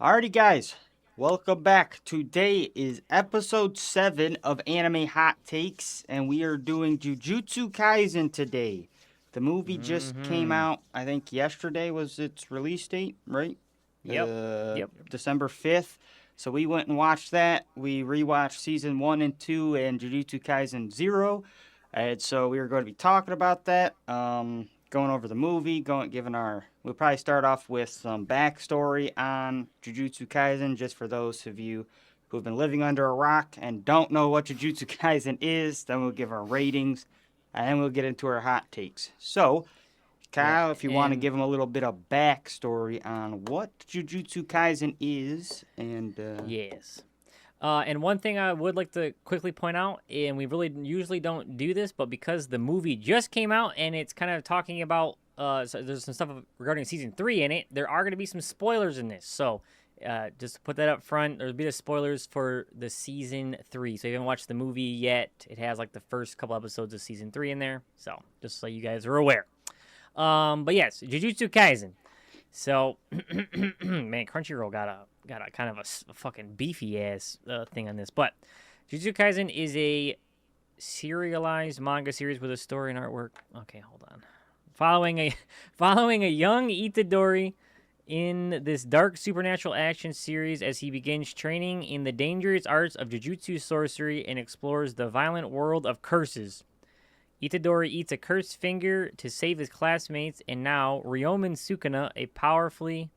Alrighty, guys, welcome back. Today is episode 7 of Anime Hot Takes, and we are doing Jujutsu Kaisen today. The movie just came Mm-hmm. out, I think yesterday was its release date, right? Yep. Yep. December 5th. So we went and watched that. We rewatched season 1 and 2 and Jujutsu Kaisen 0. And so we are going to be talking about that, going over the movie, we'll probably start off with some backstory on Jujutsu Kaisen, just for those of you who have been living under a rock and don't know what Jujutsu Kaisen is. Then we'll give our ratings, and then we'll get into our hot takes. So, Yep. Kyle, if you want to give them a little bit of backstory on what Jujutsu Kaisen is, and Yes. And one thing I would like to quickly point out, and we really usually don't do this, but because the movie just came out and it's kind of talking about, so there's some stuff regarding season 3 in it, there are going to be some spoilers in this. So just to put that up front, there'll be the spoilers for the season 3. So if you haven't watched the movie yet, it has like the first couple episodes of season 3 in there. So just so you guys are aware. But yes, Jujutsu Kaisen. So, man, Crunchyroll got a kind of a fucking beefy ass thing on this. But Jujutsu Kaisen is a serialized manga series with a story and artwork. Okay, hold on. Following a young Itadori in this dark supernatural action series as he begins training in the dangerous arts of Jujutsu sorcery and explores the violent world of curses. Itadori eats a cursed finger to save his classmates, and now Ryomen Sukuna, a powerfully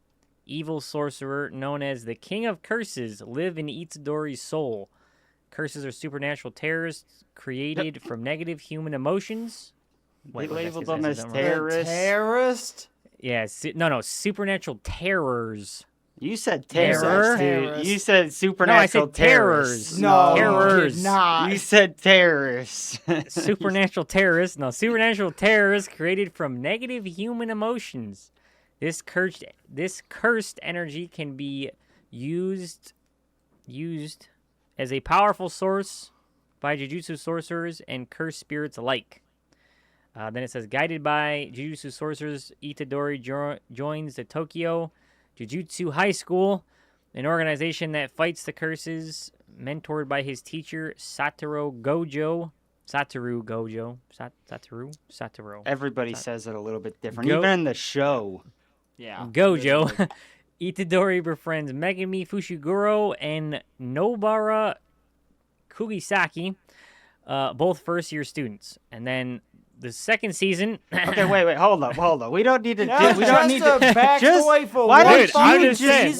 evil sorcerer known as the King of Curses, live in Itadori's soul. Curses are supernatural terrorists created from negative human emotions. they labeled them as terrorists. Terrorist? Yeah, supernatural terrors. You said Terror? terrorists, dude. You said No, I supernatural said terrors. No, Terrors. you did not. You said terrorists. Supernatural terrorists. No, supernatural terrorists created from negative human emotions. This cursed energy can be used as a powerful source by Jujutsu sorcerers and cursed spirits alike. Then it says, guided by Jujutsu sorcerers, Itadori joins the Tokyo Jujutsu High School, an organization that fights the curses, mentored by his teacher Satoru Gojo. Everybody says it a little bit different, Go- even in the show. Yeah. Gojo. Itadori befriends Megami Fushiguro and Nobara Kugisaki, both first-year students. And then the second season. Okay, wait, hold up. We don't need to. That's we don't need just to. a backstory for why one don't I'm you just just? saying.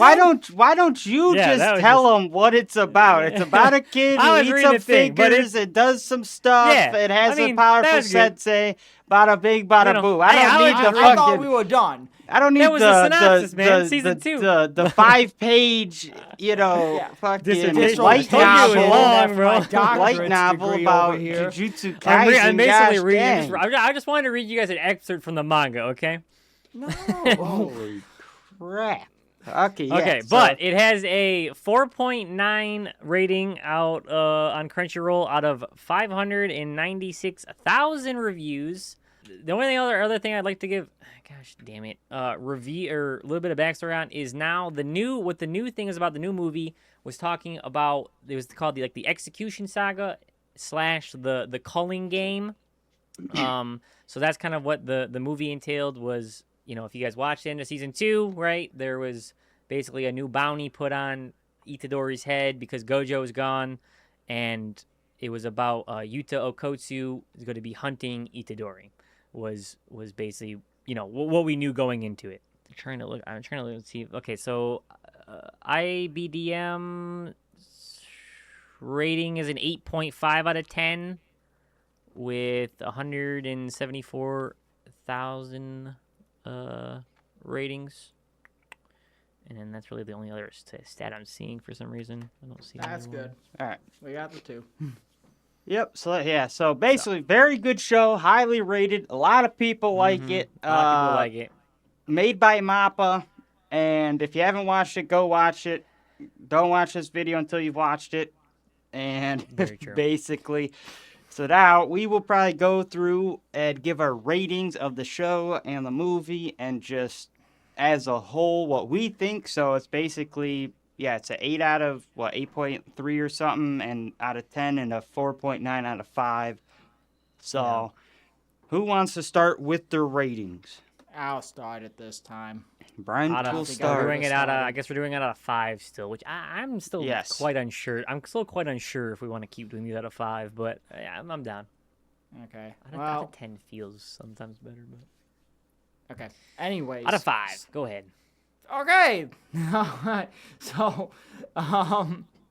Why don't you Yeah, that just was tell them what it's about? It's about a kid I who was eats reading some the thing, but fingers. It does some stuff. Yeah, It has I mean, a powerful that's good. sensei. Bada bing, bada You know, boo. hey, I don't need the I thought fucking. we were done. I don't need That was the synopsis, man. Season 2. The 5-page, Yeah. fucking Dissertation. light Told you it was novel. long, bro. My doctorate's Light novel degree about over here. Jujutsu Kaisen. I'm basically gosh reading. dang. I just wanted to read you guys an excerpt from the manga, okay? No. Holy crap. Okay, yeah. Okay, so- but it has a 4.9 rating out on Crunchyroll out of 596,000 reviews. The only other thing I'd like to give, gosh damn it, review or a little bit of backstory on is now the new thing is about the new movie was talking about. It was called the Execution Saga / the Culling Game. So that's kind of what the movie entailed was, if you guys watched the end of season 2, right, there was basically a new bounty put on Itadori's head because Gojo is gone, and it was about Yuta Okotsu is going to be hunting Itadori, was basically, what we knew going into it. I'm trying to look and see. Okay, so IBDM rating is an 8.5 out of 10 with 174,000 ratings. And then that's really the only other stat I'm seeing for some reason. I don't see That's anymore. good. All right. We got the 2. Yep. So basically, very good show, highly rated. A lot of people like it. A lot of people like it. Made by Mappa, and if you haven't watched it, go watch it. Don't watch this video until you've watched it. And Very true. basically, so now we will probably go through and give our ratings of the show and the movie, and just as a whole, what we think. So it's basically, yeah, it's an 8 out of, 8.3 or something, and out of 10, and a 4.9 out of 5. So who wants to start with their ratings? I'll start it this time. Brian Out of- will We're start. doing it out of, I guess we're doing it out of 5 still, which I'm still Yes. quite unsure. I'm still quite unsure if we want to keep doing these out of 5, but yeah, I'm down. Okay. Out of 10 feels sometimes better, but Okay. Anyways. out of 5, go ahead. Okay. Alright. So,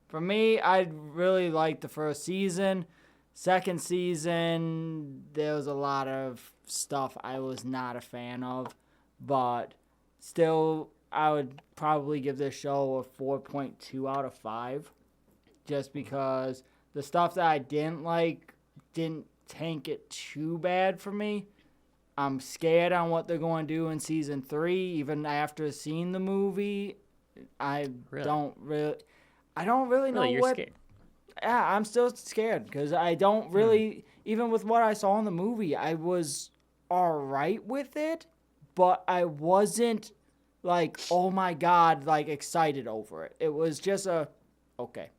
for me, I really liked the first season. Second season, there was a lot of stuff I was not a fan of, but still, I would probably give this show a 4.2 out of 5, just because the stuff that I didn't like didn't tank it too bad for me. I'm scared on what they're going to do in season 3, even after seeing the movie. I Really? don't really know Really, you're what. scared? Yeah, I'm still scared because I don't really, even with what I saw in the movie, I was all right with it, but I wasn't like, oh my God, like excited over it. It was just okay.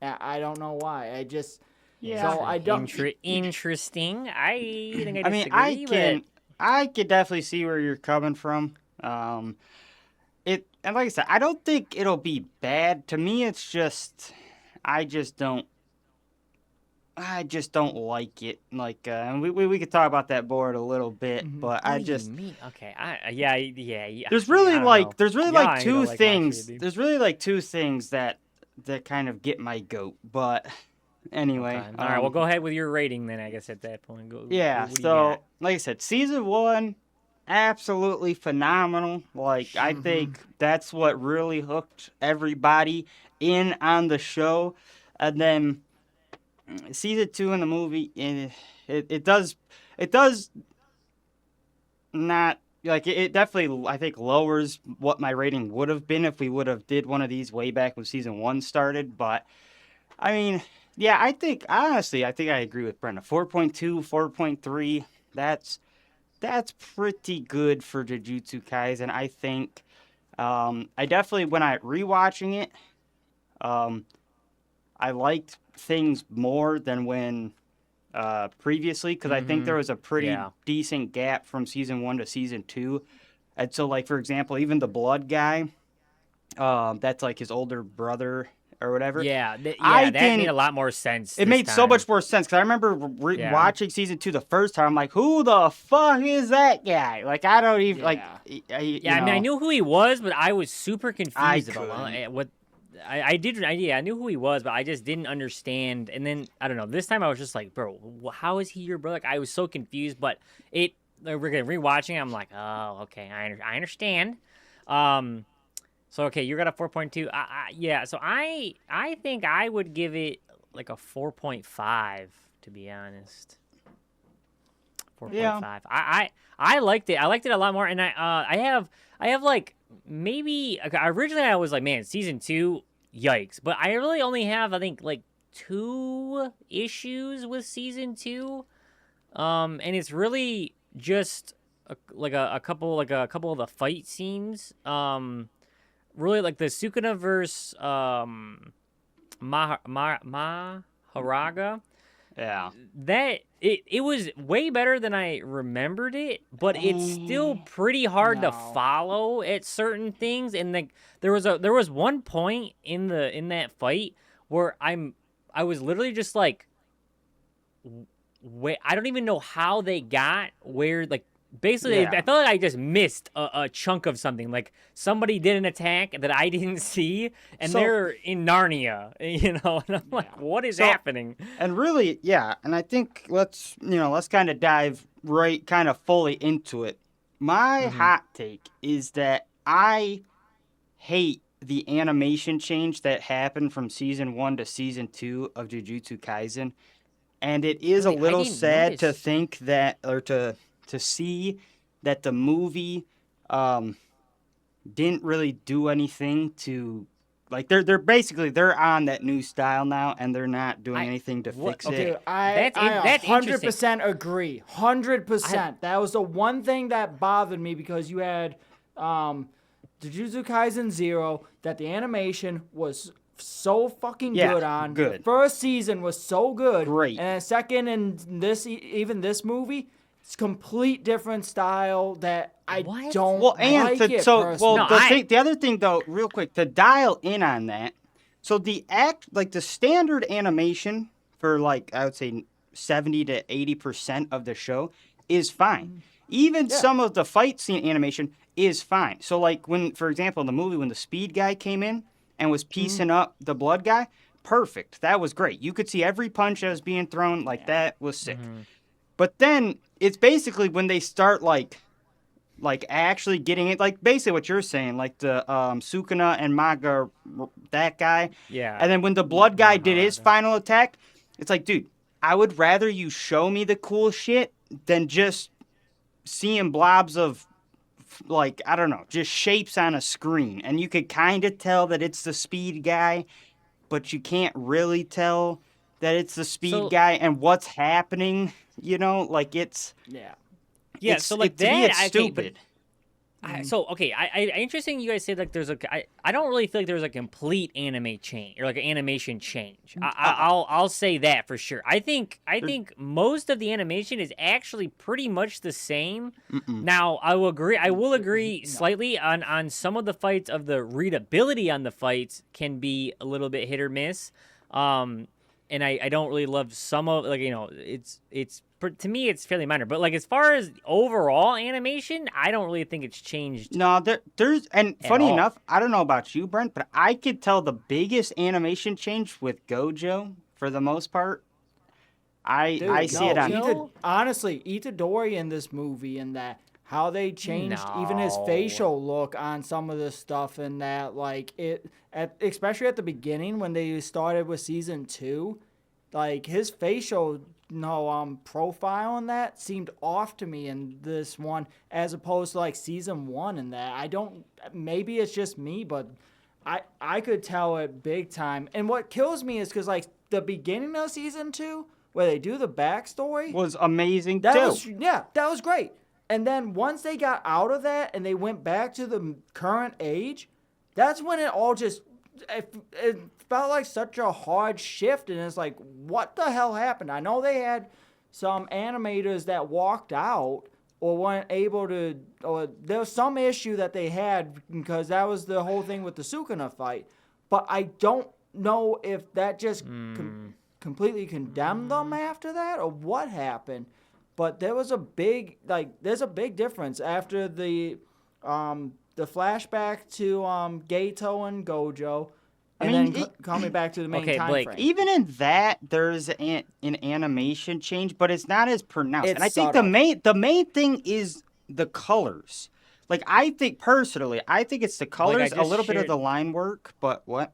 I don't know why. I just, so I don't. Interesting. I think I I mean, disagree, I could definitely see where you're coming from. And like I said, I don't think it'll be bad. To me, it's just, I just don't like it. Like, and we could talk about that board a little bit, but What I do just. you mean? Okay, yeah. There's I really don't like know. there's really Yeah, like I two know, like, my things. shit, dude. There's really like two things that kind of get my goat. But anyway, Okay. All right, well, go ahead with your rating then. I guess at that point, go. Yeah, what do you so got? like I said, season 1, absolutely phenomenal. Like I think that's what really hooked everybody in on the show, and then season 2 in the movie, it does not like it definitely I think lowers what my rating would have been if we would have did one of these way back when season 1 started. But I mean, yeah, I think honestly, I think I agree with Brenda. 4.2, 4.3. That's pretty good for Jujutsu Kaisen. I think. I definitely when I rewatching it, I liked things more than when previously because I think there was a pretty Yeah. decent gap from season 1 to season 2, and so like for example, even the blood guy, that's like his older brother or whatever. Yeah, I that made didn't- a lot more sense. It this made so time. much more sense because I remember Yeah. watching season 2 the first time. I'm like, who the fuck is that guy? Like, I don't even like. Yeah. Yeah, I mean, I knew who he was, but I was super confused about couldn't. what. I knew who he was, but I just didn't understand. And then I don't know. This time I was just like, bro, how is he your brother? Like, I was so confused. But we're gonna rewatching. I'm like, oh, okay, I understand. So okay, you got a 4.2. Yeah. So I think I would give it like a 4.5 to be honest. 4.5. Yeah. I liked it. I liked it a lot more, and I have like maybe originally I was like, man, season 2, yikes. But I really only have I think like 2 issues with season 2, and it's really just a couple of the fight scenes. Really like the Sukuna versus Maharaga. Yeah. That it was way better than I remembered it, but it's still pretty hard to No. follow at certain things. And there was one point in that fight where I was literally just like, wait, I don't even know how they got where like. Basically, Yeah. I felt like I just missed a chunk of something. Like somebody did an attack that I didn't see, and So- they're in Narnia, And I'm like, what is So- happening? And really, yeah. And I think let's kind of dive right kind of fully into it. My hot take is that I hate the animation change that happened from season 1 to season 2 of Jujutsu Kaisen. And it is Really? a I little didn't sad to notice. think that, or to see that the movie didn't really do anything to, like, they're basically on that new style now, and they're not doing anything to fix Dude, it. I That's 100% agree. 100%. That was the one thing that bothered me because you had Jujutsu Kaisen 0 that the animation was so fucking Yeah, good on. good. The first season was so good. Great. And second, and even this movie, it's complete different style that I What? don't Well, and like it well, personally. the other thing though, real quick, to dial in on that. So the the standard animation for like I would say 70 to 80% of the show is fine. Even some of the fight scene animation is fine. So like when, for example, in the movie when the speed guy came in and was piecing up the blood guy, perfect. That was great. You could see every punch that was being thrown. Like that was sick. But then it's basically when they start like actually getting it, like basically what you're saying, like the Sukuna and Maga, that guy. Yeah. And then when the blood guy did his Maga. final attack, it's like, dude, I would rather you show me the cool shit than just seeing blobs of, like, I don't know, just shapes on a screen. And you could kind of tell that it's the speed guy, but you can't really tell that it's the speed guy and what's happening, you know? Like, it's... Yeah. Yeah, it's- so like to me, that, it's okay, but stupid. interesting. You guys say like there's I don't really feel like there's a complete anime change or like an animation change. I'll say that for sure. I think most of the animation is actually pretty much the same. Now I will agree slightly on some of the fights. Of the readability on the fights can be a little bit hit or miss. And I don't really love some of, like, you know, it's to me it's fairly minor, but like as far as overall animation, I don't really think it's changed. No, there's, and funny all. enough, I don't know about you, Brent, but I could tell the biggest animation change with Gojo for the most part. I see it on. Honestly, Itadori in this movie and that how they changed even his No. facial look on some of this stuff and that, like, especially at the beginning when they started with season 2, like his facial profile and that seemed off to me in this one as opposed to like season 1 and that. I don't, maybe it's just me, but I could tell it big time. And what kills me is because like the beginning of season 2 where they do the backstory Was amazing that too. that was great. And then once they got out of that and they went back to the current age, that's when it all just it felt like such a hard shift. And it's like, what the hell happened? I know they had some animators that walked out or weren't able to, or there was some issue that they had because that was the whole thing with the Sukuna fight. But I don't know if that just completely condemned them after that or what happened. But there was a big, there's a big difference after the flashback to Gato and Gojo, and then coming back to the main time Blake, frame. Even in that, there's an animation change, but it's not as pronounced. It's and I think subtle. the main thing is the colors. Like, I think personally, it's the colors, a just little bit of shared- the line work, but what?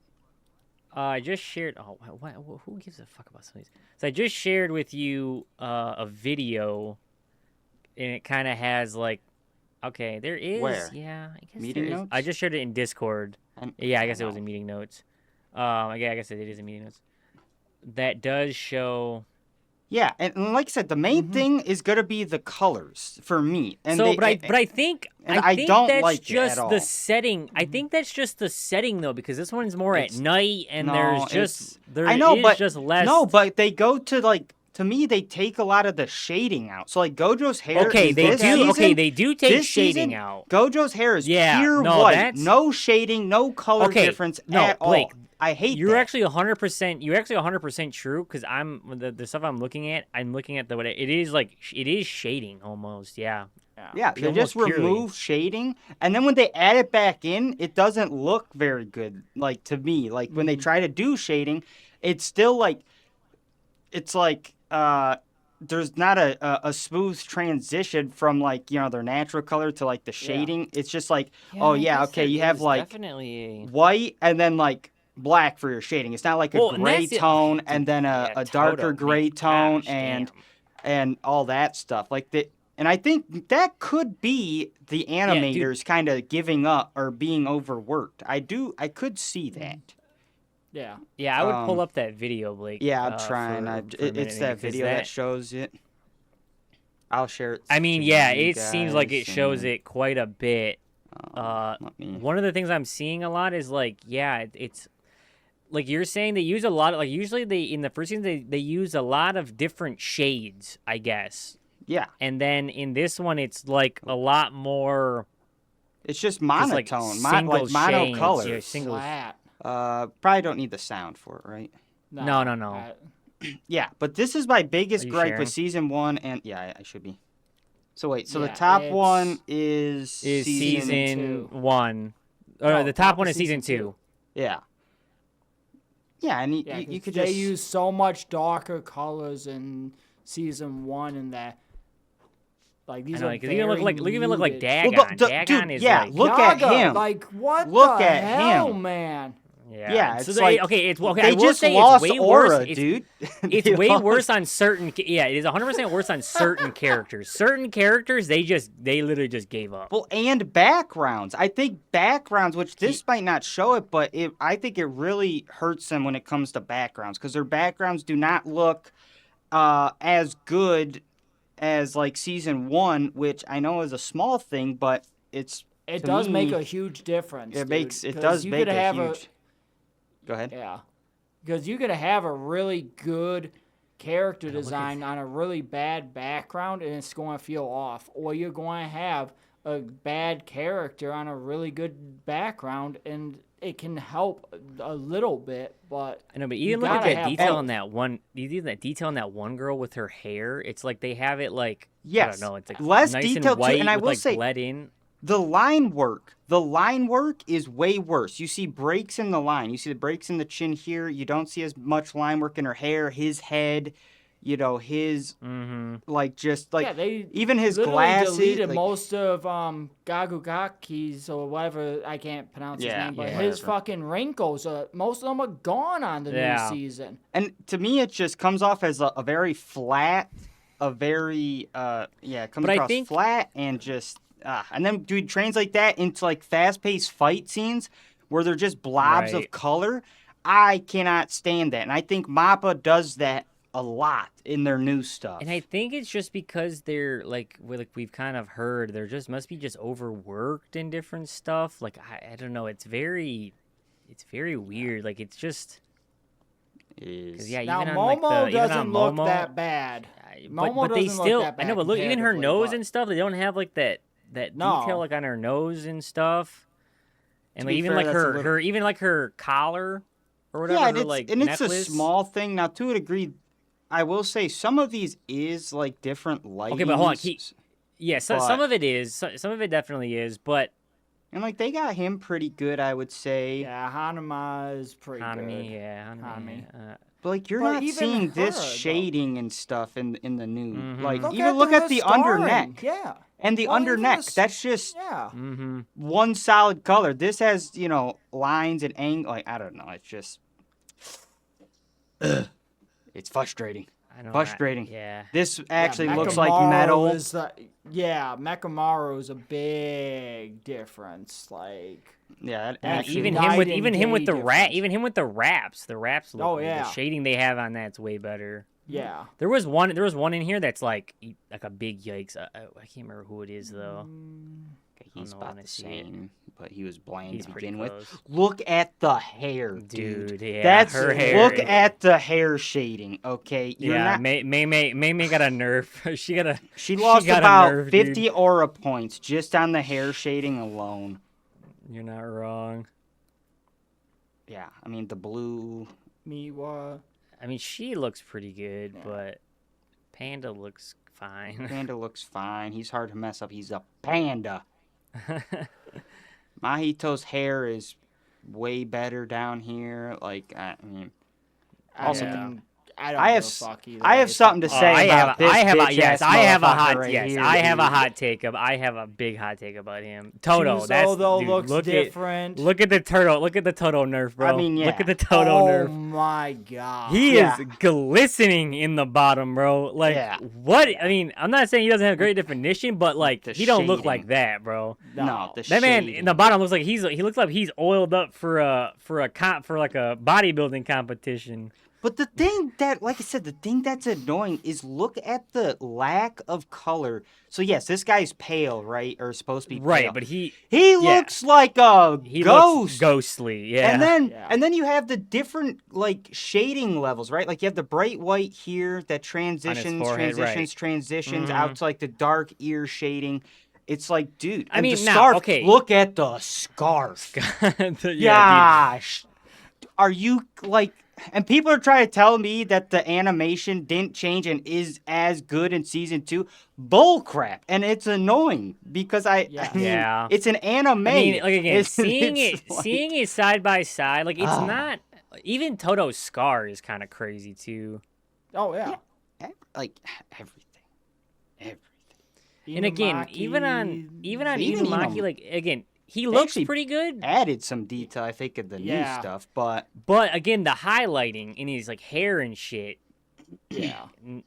I just shared. Oh, what? Who gives a fuck about some of these? So I just shared with you a video, and it kind of has like, okay, there is. Where? Yeah, I guess Meeting there is. notes? I just shared it in Discord. Yeah, I guess it was in meeting notes. I guess it is in meeting notes. That does show. Yeah, and like I said, the main thing is gonna be the colors for me. And So, they, but I think and I think don't that's like it just at all. the setting. I think that's just the setting though, because this one's more at night, and there's just I know, but just less. no, but they go to like. To me, they take a lot of the shading out. So like Gojo's hair. Okay, is they this do. season- Okay, they do take this shading season, out. Gojo's hair is Yeah, pure no, white, that's- no shading, no color Okay, difference no, at Blake, all. I hate You're that. actually 100%. You're actually 100% true because I'm the stuff I'm looking at. I'm looking at what it is like. It is shading almost. Yeah. Yeah, they almost just purely. remove shading, and then when they add it back in, it doesn't look very good. Like to me, like when they try to do shading, it's still like, it's like there's not a smooth transition from like their natural color to like the shading. It's just like okay, you have like definitely white and then like black for your shading. It's not like a Well, and gray that's the- tone and then a darker Toto, gray man, tone gosh, and damn. and all that stuff. Like that. And I think that could be the animators kind of giving up or being overworked. I could see that. Yeah. Yeah, I would pull up that video, Blake. Yeah, I'm trying. for a It's minute, that because video that shows it. I'll share it. I mean, to yeah, you it seems like it guys shows and- it quite a bit. One of the things I'm seeing a lot is like, yeah, it's like you're saying they use a lot of, like, usually in the first season they use a lot of different shades, I guess. Yeah. And then in this one it's like a lot more. It's just Like monotone, single like monocolor. shades, yeah, single. Flat. Probably don't need the sound for it, right? No. Yeah, but this is my biggest Are you gripe sharing? with season 1, and yeah, I should be. So wait, so the Yeah, top it's- one is Season two. 1. No, The top one is season 2. Yeah. Yeah, and Yeah, you could they just use so much darker colors in season 1 and that. Like these I know, are because very even look like muted. Dagon. Well, Dagon dude, is yeah, like, look at Yaga, him. Like what Look the at hell, him. man? yeah. it's So like it's okay. they I will just say lost it's way aura, worse. dude. It's They way lost- worse on certain. Yeah, it is 100% worse on certain characters. Certain characters, they literally just gave up. Well, and backgrounds. I think backgrounds, which this might not show it, but I think it really hurts them when it comes to backgrounds because their backgrounds do not look as good as like season 1, which I know is a small thing, but it It to does make me, a huge difference. it dude, does 'cause you make could a have huge. Go ahead. Yeah, because you could have a really good character look at design on a really bad background, and it's going to feel off. Or you're going to have a bad character on a really good background, and it can help a little bit. But I know, but you even look at gotta that have detail both. on that one. Even that detail on that one girl with her hair. It's like they have it like I Yes, don't know. It's like less nice detail and too, white and I with will like say- bled in. The line work is way worse. You see breaks in the line. You see the breaks in the chin here. You don't see as much line work in her hair, his head, his like just like yeah, they even his literally glasses. deleted like- most of Gagugaki's or whatever, I can't pronounce his Yeah, name, but yeah, his whatever. fucking wrinkles, most of them are gone on the Yeah. new season. And to me, it just comes off as a very flat, it comes But I across think- flat and just and then dude translate that into like fast-paced fight scenes where they're just blobs Right. of color. I cannot stand that, and I think Mappa does that a lot in their new stuff. And I think it's just because they're like we've kind of heard they're just must be just overworked in different stuff. Like I don't know. It's very weird. Like it's just Is yeah. Now Even on like Momo the even doesn't on look Momo, that bad. but Momo they doesn't look still that I know. bad But look, even her comparatively, nose but- and stuff. They don't have like that No. detail like on her nose and stuff. And To like, be even fair, like that's a her little- her even like her collar or whatever. yeah, her, and it's, like and it's a necklace. small thing. Now, to a degree, I will say some of these is like different lighting. Okay, but hold on. Yeah, so, some but- of it is. Some of it definitely is. But and like they got him pretty good, I would say. Yeah, Hanuma is pretty Hanami, good. yeah, Hanami. But like you're But not even seeing her, this though. shading and stuff in the new. Like Look even at look her at the under scarring. neck Yeah. and the Well, under even neck. the s- That's just Yeah. Mm-hmm. one solid color. This has lines and angle. Like I don't know. It's just it's frustrating. I know. Frustrating. Yeah. This actually Yeah, looks like Mekamaru metal. Is Mekamaru is a big difference. Like, Yeah, that That's actually Even night him with and even him with day the difference. even him with the wraps. The wraps look Oh, good. yeah. The shading they have on that's way better. yeah. There was one in here that's like a big yikes. I can't remember who it is though. he's know about when I the see it. same, but he was bland He's to pretty begin with. close. Look at the hair, dude. Dude, yeah, That's her hair. look at the hair shading. Okay, you're Yeah, not. May got a nerf. She got a. She lost got a about nerve, 50 dude. aura points just on the hair shading alone. You're not wrong. Yeah, I mean the blue. Miwa. I mean, she looks pretty good, but Panda looks fine. Panda looks fine. He's hard to mess up. He's a panda. Mahito's hair is way better down here. Like I mean, Also, I don't I have give a fuck either I way. have something to say about this I have bitch yes, ass I have a motherfucker hot right yes, here, I have a dude. hot take. I have a big hot take about him. Toto, Chuzo, that's though, dude, looks look different. Look at the Toto. Look at the Toto nerf, bro. I mean, Look yeah. at the Toto Oh nerf. my god. He Yeah. is glistening in the bottom, bro. Like Yeah. what? I mean, I'm not saying he doesn't have great definition, but like The he don't look shading. like that, bro. No, the That man shading. in the bottom looks like he looks like he's oiled up for like a bodybuilding competition. But the thing that, like I said, the thing that's annoying is look at the lack of color. So yes, this guy's pale, right? Or supposed to be Right, pale. but he looks like a he ghost. looks ghostly. Yeah. And then you have the different like shading levels, right? Like you have the bright white here that transitions out to like the dark ear shading. It's like, dude, I and mean, the now, scarf. okay. Look at the scarf. Yeah, Gosh, are you like? And people are trying to tell me that the animation didn't change and is as good in season 2. Bull crap, and it's annoying because I mean, Yeah. it's an anime. I mean, like again, It's- seeing it's it, like- seeing it side by side, like it's Ah. not. Even Toto's scar is kind of crazy too. Oh yeah. like everything. And again, even on Inumaki. Inumaki, Inum- like again, he They looks actually pretty good. Added some detail, I think, of the new Yeah. stuff, but But again, the highlighting in his like hair and shit, Yeah.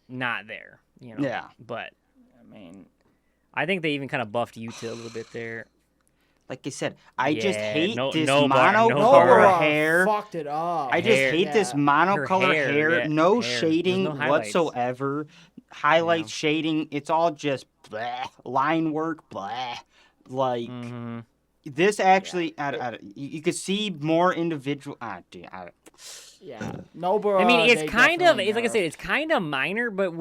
not there. You know. yeah, But I mean, I think they even kind of buffed Yuta a little bit there. like I said, I just Yeah, hate no- this no bar- no monocolor bar. hair. fucked it up. I just Hair, hate this yeah. monocolor Her hair. hair, yeah, No hair. shading There's no highlights. whatsoever. Highlights, shading, it's all just bleh. Line work, bleh. Like, Mm-hmm. this actually, you could see more individual. Yeah. Nobara. I mean, they it's kind of, definitely it's like I said, nerfed. it's kind of minor, but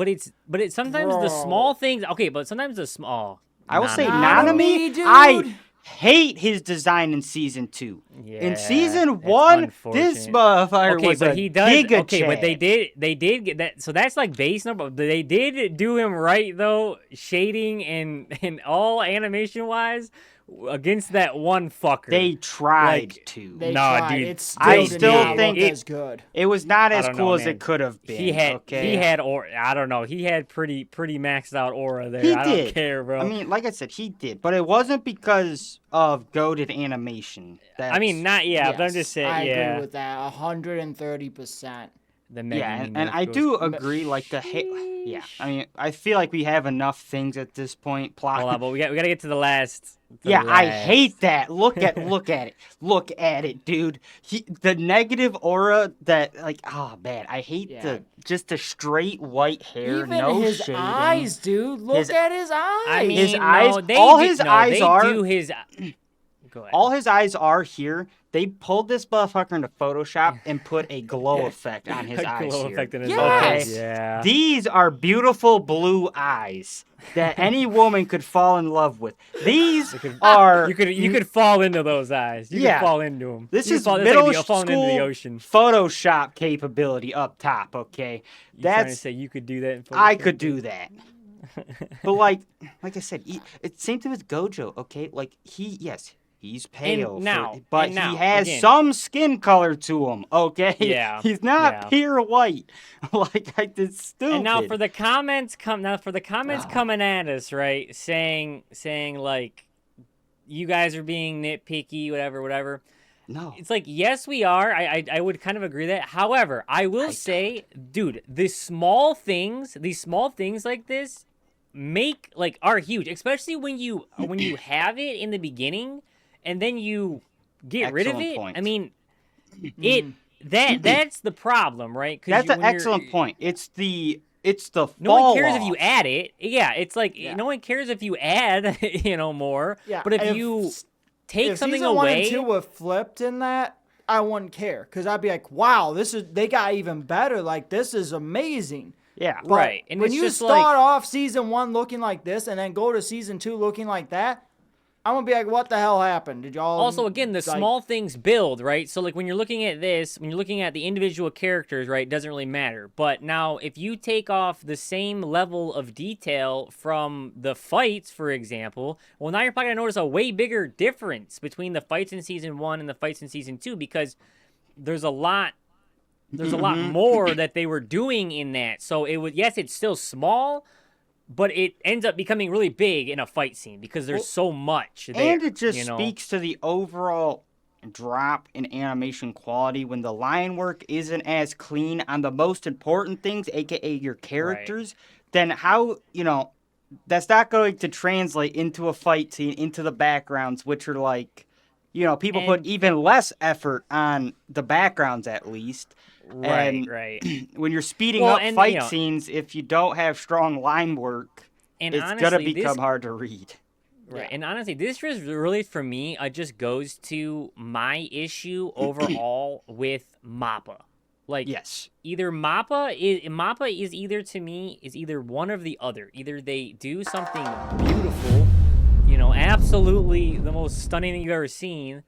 it's sometimes the Bro. small things. Okay, but sometimes the small. I will say Nanami, Nanami, dude. I hate his design in season 2. Yeah, In season it's 1, this unfortunate. motherfucker Okay, was but a he does. giga Okay, but they Chad. did get that. So that's like base number. They did do him right though, shading and all animation wise against that one fucker. They tried Like, to. They Nah, tried. dude, It still I did still not think look it- as good. It was not as don't cool know, as man. it could have been. he had okay? I don't know. He had pretty maxed out aura there. He I did. don't care, bro. I mean, like I said, he did, but it wasn't because of goated animation. I mean, not yeah, but I'm Yes, just saying. I yeah, agree with that. 130%. the yeah, Megumi and nerf I goes- do agree. Like the yeah, I mean, I feel like we have enough things at this point. Plot. Hold on, but we got to get to the last. Yeah, I hate that. Look at it, dude. The negative aura that like, oh man, I hate Yeah. the straight white hair, Even no his shading. eyes, dude. Look His- at his eyes. I mean, His no, eyes- they all do- his no, eyes they are- do his. Go ahead. All his eyes are here. They pulled this motherfucker into Photoshop and put a glow effect on his A eyes glow here. effect in his Yes! eyes. Yeah. These are beautiful blue eyes that any woman could fall in love with. These are You could fall into those eyes. You Yeah. could fall into them. this you is fall, middle like falling into the school ocean. Photoshop capability up top. Okay, You trying to that's say you could do that? In I Photoshop? could do that. But like I said, it's same thing with Gojo. Okay, like he's pale, but and now, he has again- some skin color to him. Okay, Yeah, he's not yeah. pure white. Like it's stupid. And now for the comments coming at us, right? Saying like you guys are being nitpicky, whatever. no, It's like, yes, we are. I would kind of agree that. However, I will say, dude, these small things like this are huge, especially when you have it in the beginning and then you get rid of Excellent it. point. I mean, that's the problem, right? 'Cause that's you- an when you're- excellent point. It's the No one fall cares if off. you add it. Yeah, it's like Yeah. no one cares if you add, more. Yeah, But if you take if something season 1 and away, 2 were flipped in that, I wouldn't care because I'd be like, wow, they got even better. Like this is amazing. Yeah, But Right, and when it's you just start like- off season 1 looking like this and then go to season 2 looking like that, I'm gonna be like, what the hell happened? Did y'all also again the like- small things build, right? So like when you're looking at this, when you're looking at the individual characters, right, it doesn't really matter. But now if you take off the same level of detail from the fights, for example, well now you're probably gonna notice a way bigger difference between the fights in season 1 and the fights in season 2 because there's a lot more that they were doing in that. So it's still small, but it ends up becoming really big in a fight scene because there's so much there. and it just you know? speaks to the overall drop in animation quality when the line work isn't as clean on the most important things, aka your characters. Then how that's not going to translate into a fight scene, into the backgrounds, which are like, people put And- even less effort on the backgrounds at least. And right. when you're speeding Well, up and, fight scenes, if you don't have strong line work, And it's honestly, gonna become hard to read. Right, and honestly, this just really for me, just goes to my issue overall with Mappa. Like, Yes. either Mappa is either to me is either one or the other. Either they do something beautiful, absolutely the most stunning thing you've ever seen,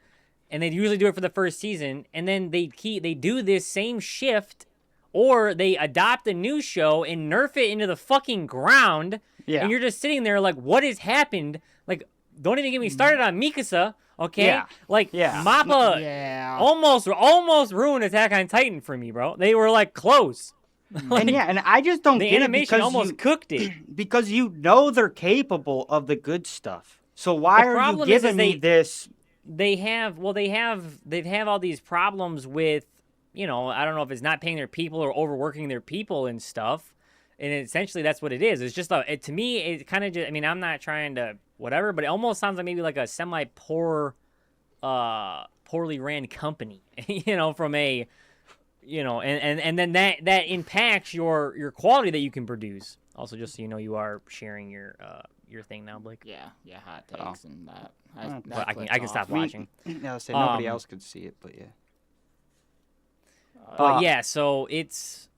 and they usually do it for the first season, and then they do this same shift, or they adopt a new show and nerf it into the fucking ground. Yeah. And you're just sitting there like, what has happened? Like, don't even get me started on Mikasa, okay? Yeah. Like, Yeah. Mappa Yeah. almost ruined Attack on Titan for me, bro. They were like close. And I just don't The get it animation because almost cooked it. because they're capable of the good stuff. So why The are you problem is giving me this? They've all these problems with, I don't know if it's not paying their people or overworking their people and stuff. And essentially, that's what it is. It's just to me, it kind of just. I mean, I'm not trying to whatever, but it almost sounds like maybe like a semi-poor, poorly ran company. From a, and then that impacts your quality that you can produce. Also, just so you know, you are sharing your thing now, Blake. Yeah, hot takes and that. But I can stop watching. I say nobody else could see it, but yeah. But yeah, so it's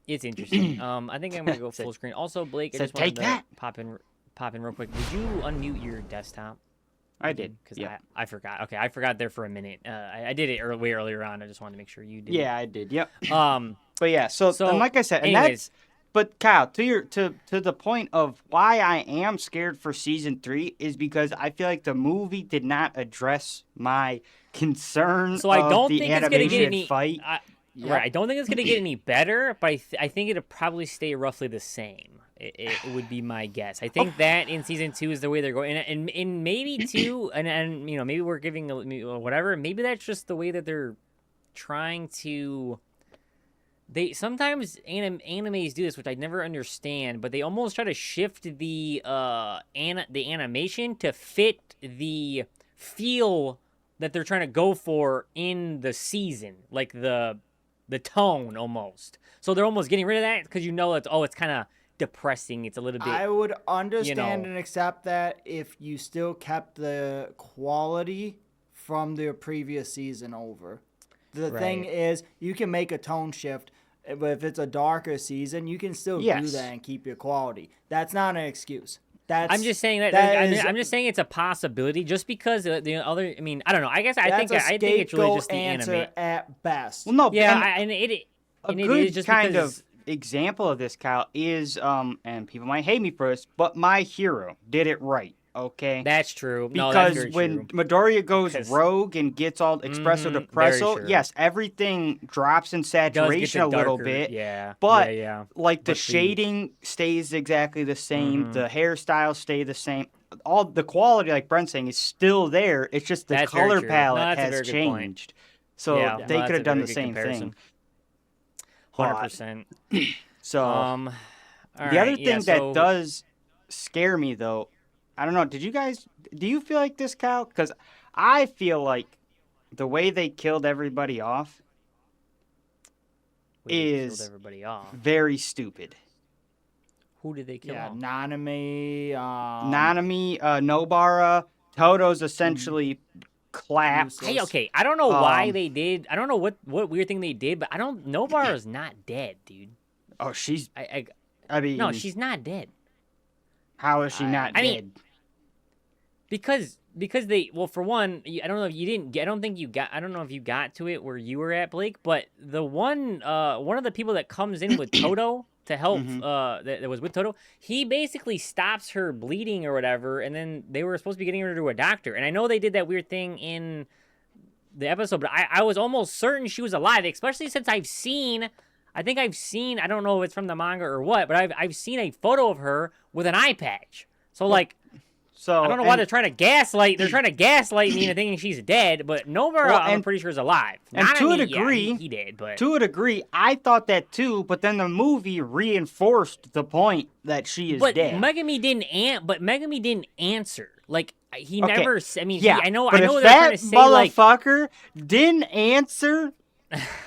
interesting. I think I'm gonna go full screen. Also, Blake, I just wanted take that. to pop in real quick. Did you unmute your desktop? I did. Because Yeah. I forgot. Okay, I forgot there for a minute. I did it way earlier on. I just wanted to make sure you did. Yeah, I did. Yep. But yeah, so and like I said, and anyways, but Kyle, to the point of why I am scared for season 3 is because I feel like the movie did not address my concern. so I don't the think it's gonna get animation any. fight. Right, I don't think it's gonna get any better, but I think it'll probably stay roughly the same. It would be my guess. I think that in season 2 is the way they're going, and maybe too, and maybe we're giving whatever. Maybe that's just the way that they're trying to. They sometimes animes do this, which I never understand, but they almost try to shift the animation to fit the feel that they're trying to go for in the season, like the tone almost. So they're almost getting rid of that because it's kind of depressing. It's a little bit. I would understand and accept that if you still kept the quality from the previous season over. The thing is, you can make a tone shift, but if it's a darker season, you can still do that and keep your quality. That's not an excuse. I'm just saying I'm just saying it's a possibility. Just because the other, I mean, I don't know. I guess I think it's really just the anime at best. Well, no, yeah, and it a is good just kind because, of example of this, Kyle, is and people might hate me for this, but My Hero did it right. Okay, that's true. Because that's very when true. Midoriya goes rogue and gets all espresso depresso, true. yes, everything drops in saturation a little darker, bit. yeah, but but the shading stays exactly the same. The hairstyles stay the same. All the quality, like Brent's saying, is still there. It's just the That's very color true. palette No, that's a has very good point. changed. So they could have done the same thing. 100%. So All the other right, thing that does scare me, though, I don't know. Do you feel like this, Kyle? Because I feel like the way they killed everybody off is everybody off. very stupid. Who did they kill off? Nanami. Nanami, Nobara, Toto's essentially clapped. Hey, okay, I don't know why they did. I don't know what weird thing they did, but Nobara's not dead, dude. Oh, she's. I mean, no, she's not dead. How is she not dead? Mean, because they, well, for one, I don't know if you didn't. I don't know if you got to it where you were at, Blake. But the one of the people that comes in with Toto to help, that was with Toto, he basically stops her bleeding or whatever, and then they were supposed to be getting her to a doctor. And I know they did that weird thing in the episode, but I was almost certain she was alive, especially since I don't know if it's from the manga or what, but I've seen a photo of her with an eye patch. So like, I don't know why they're trying to gaslight. They're trying to gaslight me into thinking she's dead, but Nobara, I'm pretty sure is alive. And to a degree, he did. But to a degree, I thought that too. But then the movie reinforced the point that she is dead. Megami didn't answer. Like he never. I mean, yeah. I know. But I know if they're that trying to say motherfucker didn't answer,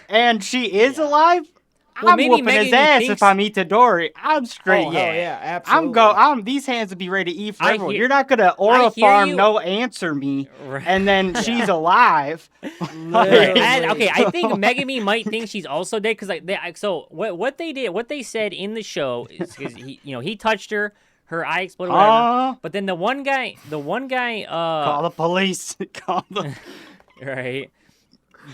and she is alive, Well, I'm maybe whooping his Megami ass thinks- if I'm Itadori. I'm straight. Oh, yeah. hell yeah, absolutely. I'm these hands would be ready to eat for I everyone. hear- You're not gonna I aura hear farm you. no answer me, Right. and then she's alive. Literally. Okay, I think Megami might think she's also dead because so what they said in the show is because he touched her, her eye exploded, whatever. But then the one guy, Call the police. Call the. right.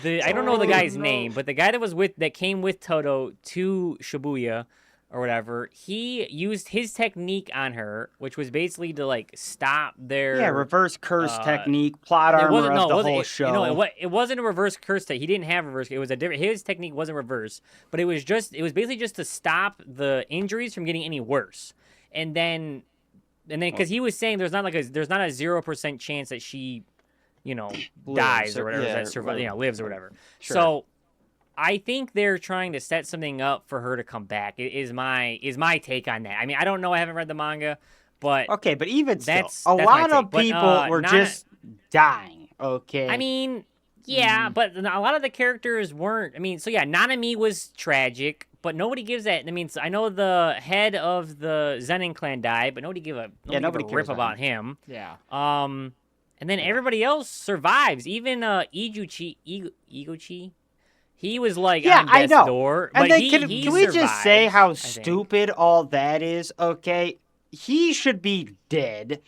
I don't know the guy's name, but the guy that came with Toto to Shibuya or whatever, he used his technique on her, which was basically to like stop their reverse curse technique, plot armor of the whole show. It wasn't a reverse curse. He didn't have reverse. It was a different. His technique wasn't reverse, but it was basically just to stop the injuries from getting any worse. And then because he was saying there's not a 0% chance that she dies or whatever, lives or whatever. Sure. So I think they're trying to set something up for her to come back. Is my take on that. I mean, I don't know. I haven't read the manga, but Okay, but even still, that's a my lot of take. But, people were just dying. Okay. I mean, yeah, but a lot of the characters weren't. I mean, so yeah, Nanami was tragic, but nobody gives that. I mean, I know the head of the Zenin clan died, but nobody gave a nobody rip cares about him. Yeah. And then everybody else survives. Even Iguchi, he was like on I death's know. And but then he can we just say survives, how I think. stupid all that is? Okay, he should be dead.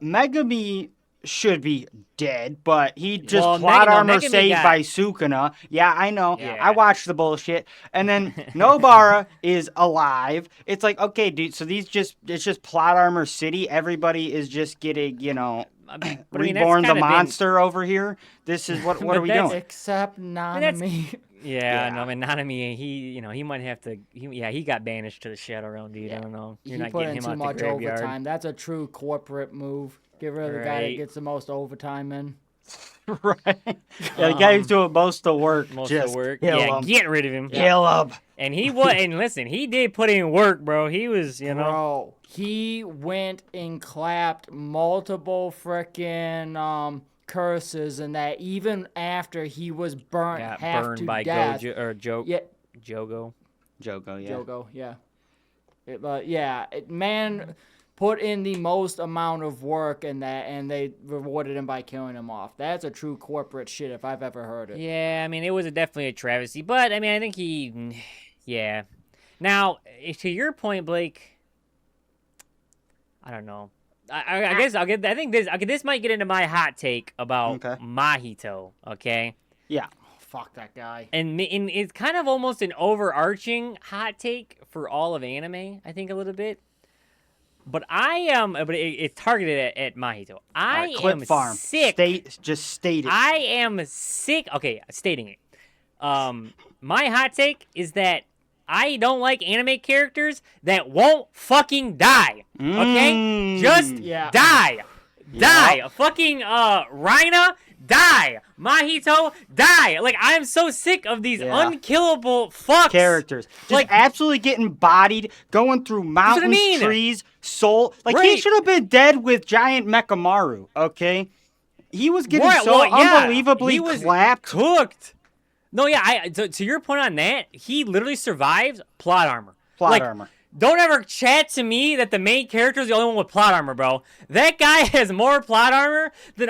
Megami should be dead, but he just plot armor Megami saved got- by Sukuna. Yeah, I know. Yeah. I watched the bullshit. And then Nobara is alive. It's like, okay, dude, so it's just plot armor city. Everybody is just getting, But I mean, that's reborn the kinda been- monster over here. This is what But are we that's- doing? Except Nanami. Yeah, Yeah. no, I mean, Nanami, he might have to. He got banished to the Shadow Realm, dude. I don't know. You're He not put getting in him too out much the graveyard. overtime. That's a true corporate move. Get rid of the guy that Right. gets the most overtime in. Right. Yeah, the guy who's doing most of the work. Most just of the work. kill Yeah, him. get rid of him. Kill him. And he was. And listen, he did put in work, bro. He was, Bro, he went and clapped multiple frickin' curses, and that even after he was burnt got half burned to by death. Jogo. Yeah, Jogo. Yeah. Jogo, yeah. Man put in the most amount of work in that, and they rewarded him by killing him off. That's a true corporate shit if I've ever heard it. Yeah, I mean, it was definitely a travesty, but I mean, I think yeah. Now, to your point, Blake, I don't know. I guess I think this might get into my hot take about Okay. Mahito. Okay. Yeah. Fuck that guy. And it's kind of almost an overarching hot take for all of anime, I think, a little bit. But it's targeted at Mahito. I Alright, clip am farm. sick. Just state it. I am sick. Okay, stating it. My hot take is that I don't like anime characters that won't fucking die. Okay? Just Yeah. die. Die. Fucking Rhina, die. Mahito, die. Like, I am so sick of these Yeah. unkillable fucks. Characters. Just Like- absolutely getting bodied, going through mountains, mean. trees, soul. Like, he Right. should have been dead with giant Mechamaru, okay? He was getting Right, so well, yeah, unbelievably he was clapped. cooked. No, yeah, to your point on that, he literally survives plot armor. Plot armor. Don't ever chat to me that the main character is the only one with plot armor, bro. That guy has more plot armor than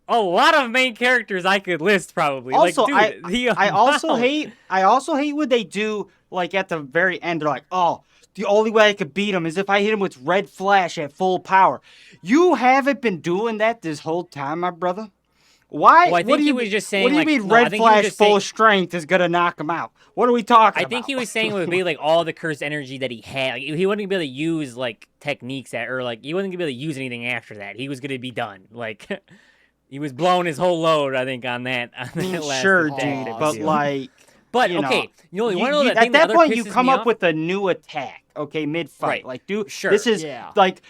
a lot of main characters I could list probably. Also, like, dude, I also hate what they do, like, at the very end. They're like, oh, the only way I could beat him is if I hit him with red flash at full power. You haven't been doing that this whole time, my brother. Why? Well, I think what do he you was mean- just saying, What do you like, mean no, I red think he was flash just full saying- strength is gonna knock him out? What are we talking I about? think he was saying it would be like all the cursed energy that he had. Like, he wasn't gonna be able to use like techniques or like he wasn't gonna be able to use anything after that. He was gonna be done. Like he was blowing his whole load. I think on that. Last Sure, attack dude, that but deal. like, But you okay, you want to know that at thing that that point you pisses come me up off? with a new attack, okay, mid-fight. Right. Like, dude, Sure. this is Yeah. like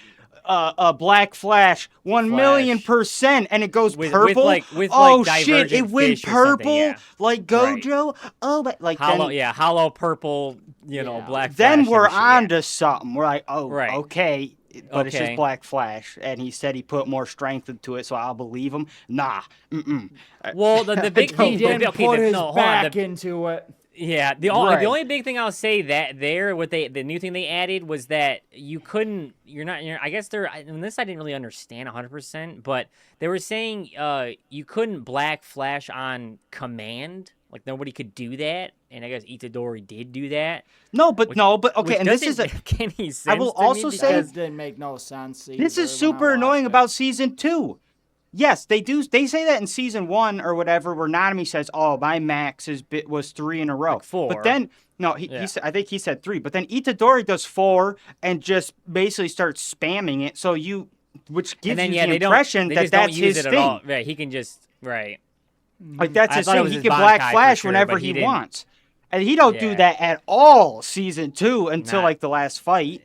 a black flash, 1,000,000%, and it goes With purple. with, oh like, shit, it divergent went fish or something, purple yeah. like Right. Gojo. Oh, but like hollow, then, hollow purple, Yeah. black. then flash we're and shit, on to something. We're like, oh, Right. okay, but it's just Okay. Black Flash, and he said he put more strength into it, so I'll believe him. Nah, Well, the big He thing, didn't okay, put his no, hold on. back into it. Yeah, the Right. only big thing I'll say that there, the new thing they added was that you couldn't, I guess and this I didn't really understand 100%, but they were saying you couldn't Black Flash on command, like nobody could do that, and I guess Itadori did do that. but okay, Which and this doesn't is make any sense. I will to me also say- That because- didn't make no sense. this either is when I super annoying watched about season 2. Yes, they do. They say that in season 1 or whatever, where Nanami says, "Oh, my max was 3 in a row." Like 4. But then no, Yeah. he said, I think he said 3. But then Itadori does 4 and just basically starts spamming it. So which gives and then you yeah, the they don't. impression They that just don't that's use his it thing. at all. Right, he can just right. Like that's I his thought it thing. was He his can Black Bankai for Flash sure, whenever but he he didn't. wants, and he don't do Yeah. that at all. Season 2 until Not- like the last fight.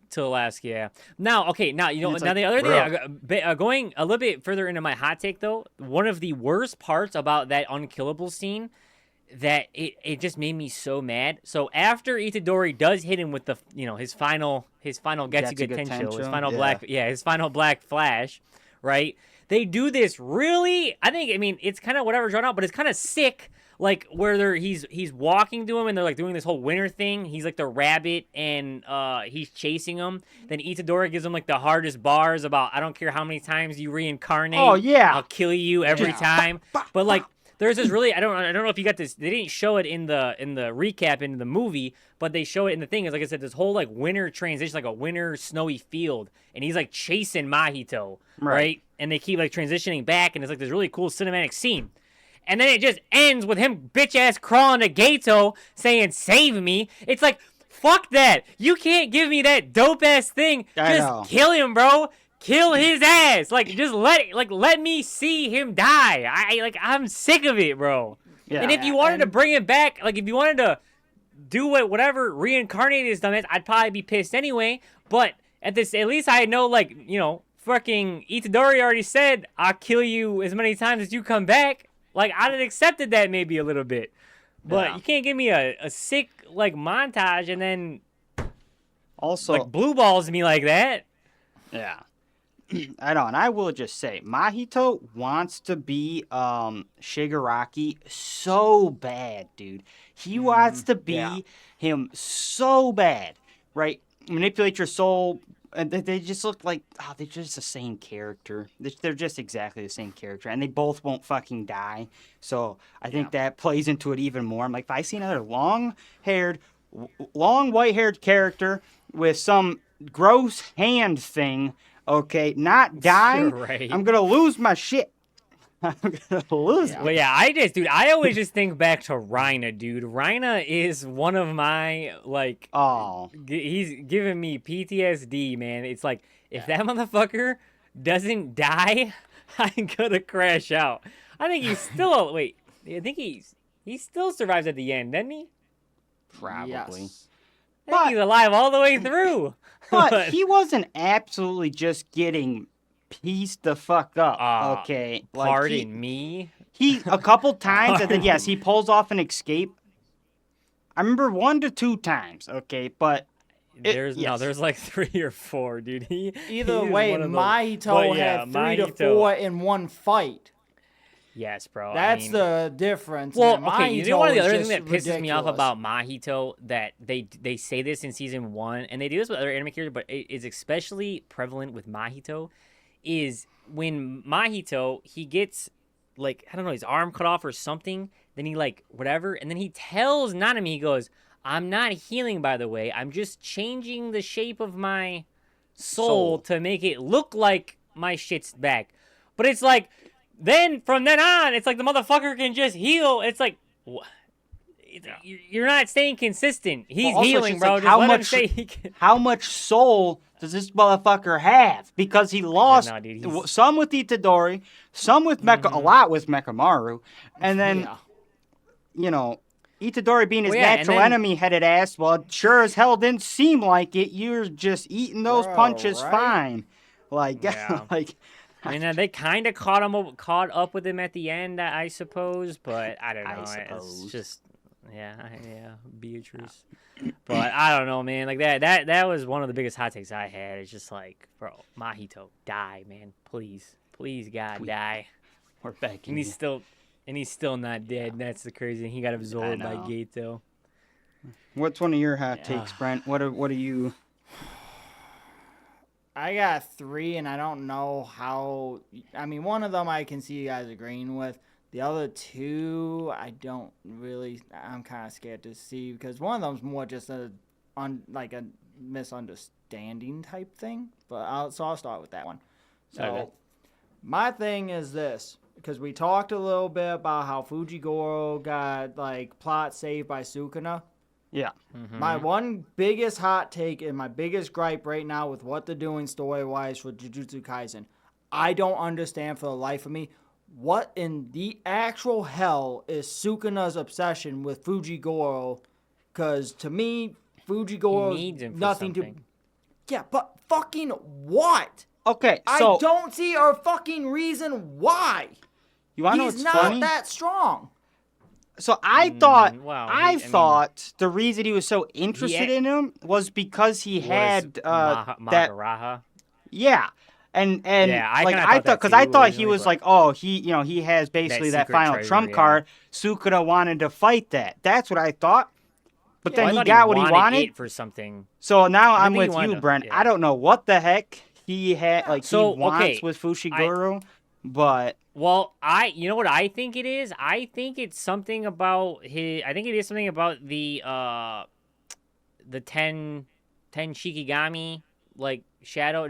Till last, yeah. Now, okay, now you know. it's Now like, the other bro. thing, going a little bit further into my hot take, though, one of the worst parts about that unkillable scene, that it just made me so mad. So after Itadori does hit him with the his final Getsuga Tensho, his final his final Black Flash, right? They do this really. I mean it's kind of whatever drawn out, but it's kind of sick. Like where he's walking to him and they're like doing this whole winter thing. He's like the rabbit and he's chasing him. Then Itadori gives him like the hardest bars about I don't care how many times you reincarnate. Oh, yeah. I'll kill you every time. But like there's this really I don't know if you got this. They didn't show it in the recap in the movie, but they show it in the thing. Is like I said, this whole like winter transition, like a winter snowy field, and he's like chasing Mahito, right? And they keep like transitioning back, and it's like this really cool cinematic scene. And then it just ends with him bitch ass crawling to Gato saying, "Save me." It's like, fuck that. You can't give me that dope ass thing. I Just know. kill him, bro. Kill his ass. Like, just let me see him die. I'm sick of it, bro. Yeah. And if you wanted to bring it back, like if you wanted to do whatever reincarnated is done, I'd probably be pissed anyway. But at least I know, like, fucking Itadori already said, "I'll kill you as many times as you come back." Like, I'd have accepted that maybe a little bit. But Yeah. you can't give me a sick, like, montage and then, Also, like, blue balls me like that. yeah. I know, and I will just say, Mahito wants to be Shigaraki so bad, dude. He wants to be him so bad, right? Manipulate your soul, and they just look like they're just the same character. They're just exactly the same character, and they both won't fucking die. So I think that plays into it even more. I'm like, if I see another long white-haired character with some gross hand thing. Okay, not dying. Right. I'm gonna lose my shit. I'm gonna lose it. Well, yeah, I always just think back to Reina, dude. Reina is one of my, like, Oh, he's giving me PTSD, man. It's like, if that motherfucker doesn't die, I'm gonna crash out. I think he's still, wait, I think he still survives at the end, doesn't he? probably. Yes. I think he's alive all the way through. But he wasn't absolutely just getting pieced the fuck up. Okay, like, Pardon me? He a couple times, and then yes, he pulls off an escape. I remember 1 to 2 times. Okay, but There's yes. there's like 3 or 4, dude. Either he is way, one of those- Mahito But yeah, had 3 to Mahito- 4 in one fight. Yes, bro. That's I mean, the difference. Well, and okay, you Mahito know one of the is other things just that pisses me off ridiculous. about Mahito, that they say this in season 1, and they do this with other anime characters, but it is especially prevalent with Mahito, is when Mahito, he gets, like, I don't know, his arm cut off or something, then he, like, whatever, and then he tells Nanami, he goes, "I'm not healing, by the way, I'm just changing the shape of my soul to make it look like my shit's back." But it's like, then from then on, it's like the motherfucker can just heal. It's like, you're not staying consistent. He's also, healing, she's bro. like, Just let him say he can. how much soul does this motherfucker have? Because he lost no, dude, he's- some with Itadori, some with a lot with Mekamaru, and then Itadori being his Well, yeah, and natural then- enemy headed ass. Well, sure as hell didn't seem like it. You're just eating those Bro, punches right? fine. Like, Yeah. like. I mean, they kind of caught up with him at the end, I suppose. But I don't know. suppose. It's just, Yeah, Beatrice. But I don't know, man. Like that was one of the biggest hot takes I had. It's just like, bro, Mahito, die, man, please, God, die. We're back in. And he's still not dead. And that's the crazy thing. He got absorbed by know. Gato. What's one of your hot takes, Brent? What are you? I got 3, and I don't know how. I mean, one of them I can see you guys agreeing with. The other 2, I don't really. I'm kind of scared to see because one of them's more just a misunderstanding type thing. But I'll start with that one. So, Okay. my thing is this, because we talked a little bit about how Fujigoro got plot saved by Sukuna. Yeah. Mm-hmm. My one biggest hot take and my biggest gripe right now with what they're doing story-wise for Jujutsu Kaisen, I don't understand for the life of me what in the actual hell is Sukuna's obsession with Fujigoro, because to me, Fujigoro He needs him for nothing something. to... Yeah, but fucking what? Okay, so I don't see a fucking reason why. you want to know He's what's not funny? that strong. So I thought wow, I I thought the reason he was so interested in him was because he had that Magaraha. yeah. And Yeah, I like kinda I thought that thought because too I thought he originally, was but- like, oh, he has basically that secret final treasure, trump yeah. card. Sukuna wanted to fight that. That's what I thought. But Well, then I he thought got what he wanted. it for something. So now I I'm think he with wanted you, to- Brent. yeah. I don't know what the heck he had like So, he wants okay, with Fushiguro, but Well, you know what I think it is? I think it's something about I think it is something about the 10 Shikigami shadow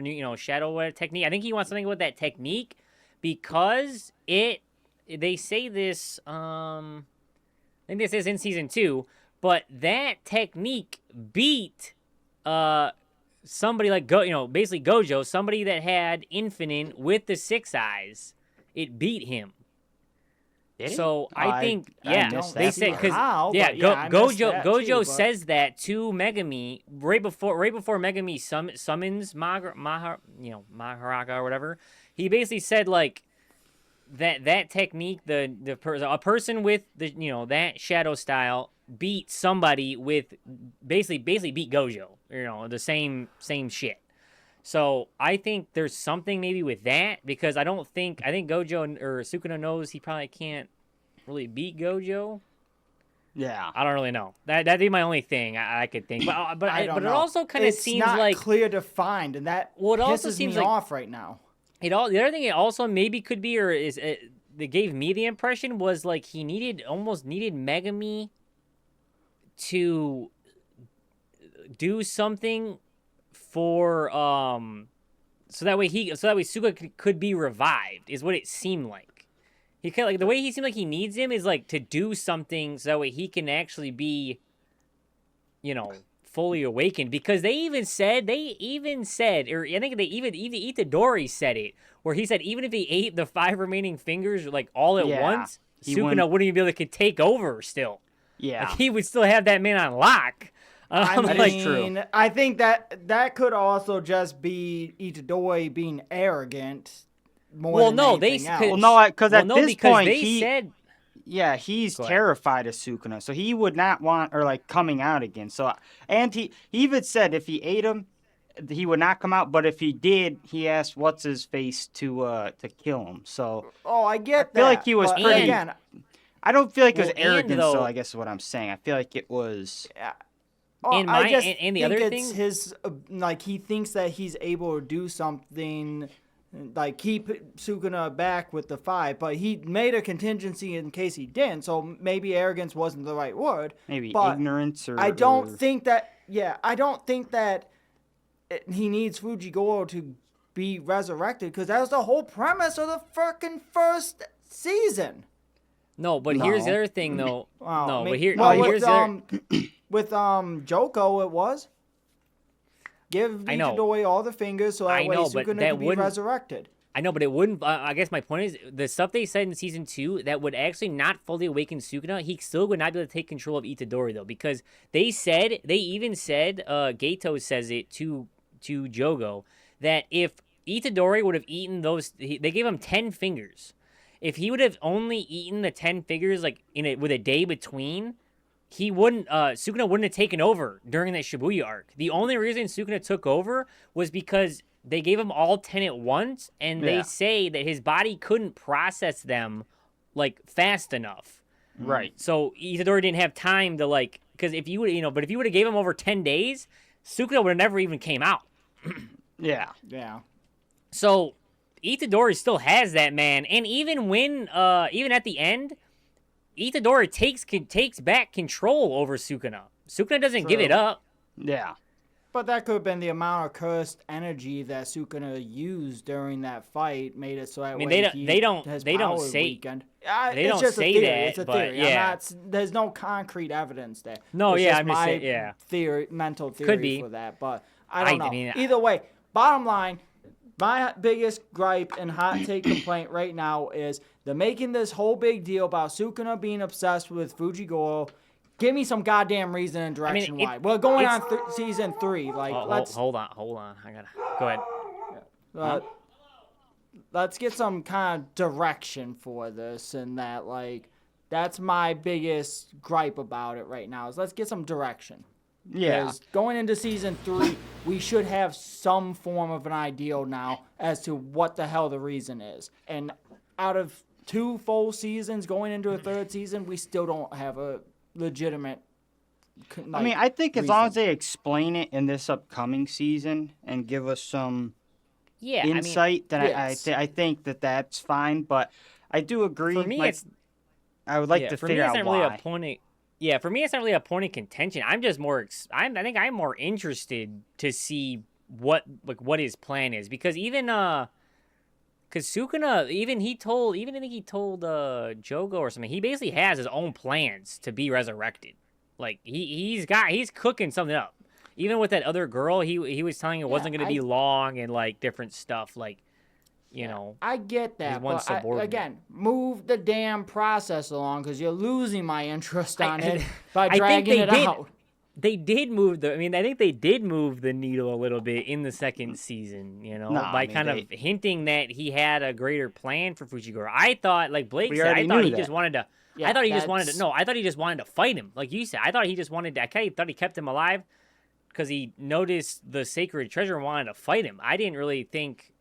technique. I think he wants something with that technique because they say this I think this is in season 2, but that technique beat somebody basically Gojo, somebody that had infinite with the 6 eyes. It beat him. did So he? I think I missed they that say part. because How, but I missed Gojo that Gojo too, but- says that to Megami right before Megami summons Maharaga or whatever. He basically said that technique a person with that shadow style beat somebody with basically beat Gojo, the same shit. So I think there's something maybe with that because I think Gojo or Sukuna knows he probably can't really beat Gojo. Yeah. I don't really know. That'd be my only thing I could think. But I don't it know. also kind of It's seems not like clear defined, and that Well, it also pisses seems me like- off right now. the other thing it also maybe could be or is that gave me the impression was like he almost needed Megami to do something for so that way Suga could be revived is what it seemed like. He kind of the way he seemed like he needs him is to do something so that way he can actually be fully awakened because they even said or I think they even Itadori said it where he said even if he ate the 5 remaining fingers all at Yeah, once he Sukuna wouldn't even be able to take over still. Yeah. He would still have that man on lock. I That is true. mean, I think that could also just be Itadori being arrogant more Well, than no, they anything could- else. Well, no, because Well, at no, this because point they said he's Go ahead. terrified of Sukuna, so he would not want coming out again. So and he even said if he ate him, he would not come out. But if he did, he asked what's his face to kill him. So Oh, I get I feel that. like he was but pretty- Again, I don't feel like it was Well, and arrogance. So though- I guess is what I'm saying. I feel like it was. And I my- just and the think other it's thing- his he thinks that he's able to do something. Keep Sukuna back with the 5, but he made a contingency in case he didn't. So maybe arrogance wasn't the right word. Maybe but ignorance or I don't or- think that. Yeah, I don't think that he needs Fujigoro to be resurrected because that was the whole premise of the freaking first season. no, but here's the No. other thing though. Wow, no, I mean, but here, well, no, with, here's the other, with Joko, it was give I know. Itadori all the fingers so that I way know, but Sukuna that could be wouldn't- resurrected. I know, but it wouldn't. I guess my point is the stuff they said in season 2 that would actually not fully awaken Sukuna. He still would not be able to take control of Itadori though, because they even said, Gato says it to Jogo that if Itadori would have eaten they gave him 10 fingers. If he would have only eaten the 10 fingers with a day between, Sukuna wouldn't have taken over during that Shibuya arc. The only reason Sukuna took over was because they gave him all 10 at once, and they say that his body couldn't process them like fast enough. Right. So Itadori didn't have time to like, because if you would, but if you would have gave him over 10 days, Sukuna would have never even came out. Yeah. Yeah. So Itadori still has that, man, and even when, even at the end, Itadori takes back control over Sukuna. Sukuna doesn't give it up. Yeah. But that could have been the amount of cursed energy that Sukuna used during that fight made it so that mean, way they don't his say power weakened. It's just a theory. It's a theory. yeah. There's no concrete evidence there. No, it's yeah, just I'm just my saying, yeah. mental theory Could be. for that. But I don't know. mean, Either way, bottom line, my biggest gripe and hot take complaint right now is they're making this whole big deal about Sukuna being obsessed with Fujigoro. Give me some goddamn reason and direction why. We're going on season 3. Like, let's hold on. I gotta go ahead. Let's get some kind of direction for this, and that that's my biggest gripe about it right now. Is let's get some direction. Yeah. Because going into season 3, we should have some form of an idea now as to what the hell the reason is. And out of 2 full seasons going into a 3rd season, we still don't have a legitimate. I mean, I think as long as they explain it in this upcoming season and give us some insight, then I think that's fine. But I do agree. For me, I would like to figure out why. For me, it's not really a point of contention. I'm just more. I think I'm more interested to see what his plan is, because even because Sukuna, I think he told Jogo or something. He basically has his own plans to be resurrected. Like he's cooking something up. Even with that other girl, he was telling it wasn't going to be long and like different stuff. Like, you know. I get that, but again, move the damn process along, because you're losing my interest on it by dragging it out. They did move I think they did move the needle a little bit in the 2nd season, you know, by kind of hinting that he had a greater plan for Fujigoro. I thought, like Blake said, I thought he just wanted to. Yeah, I thought he just wanted to fight him, like you said. I thought he just wanted to. I thought he kept him alive because he noticed the sacred treasure and wanted to fight him. I didn't really think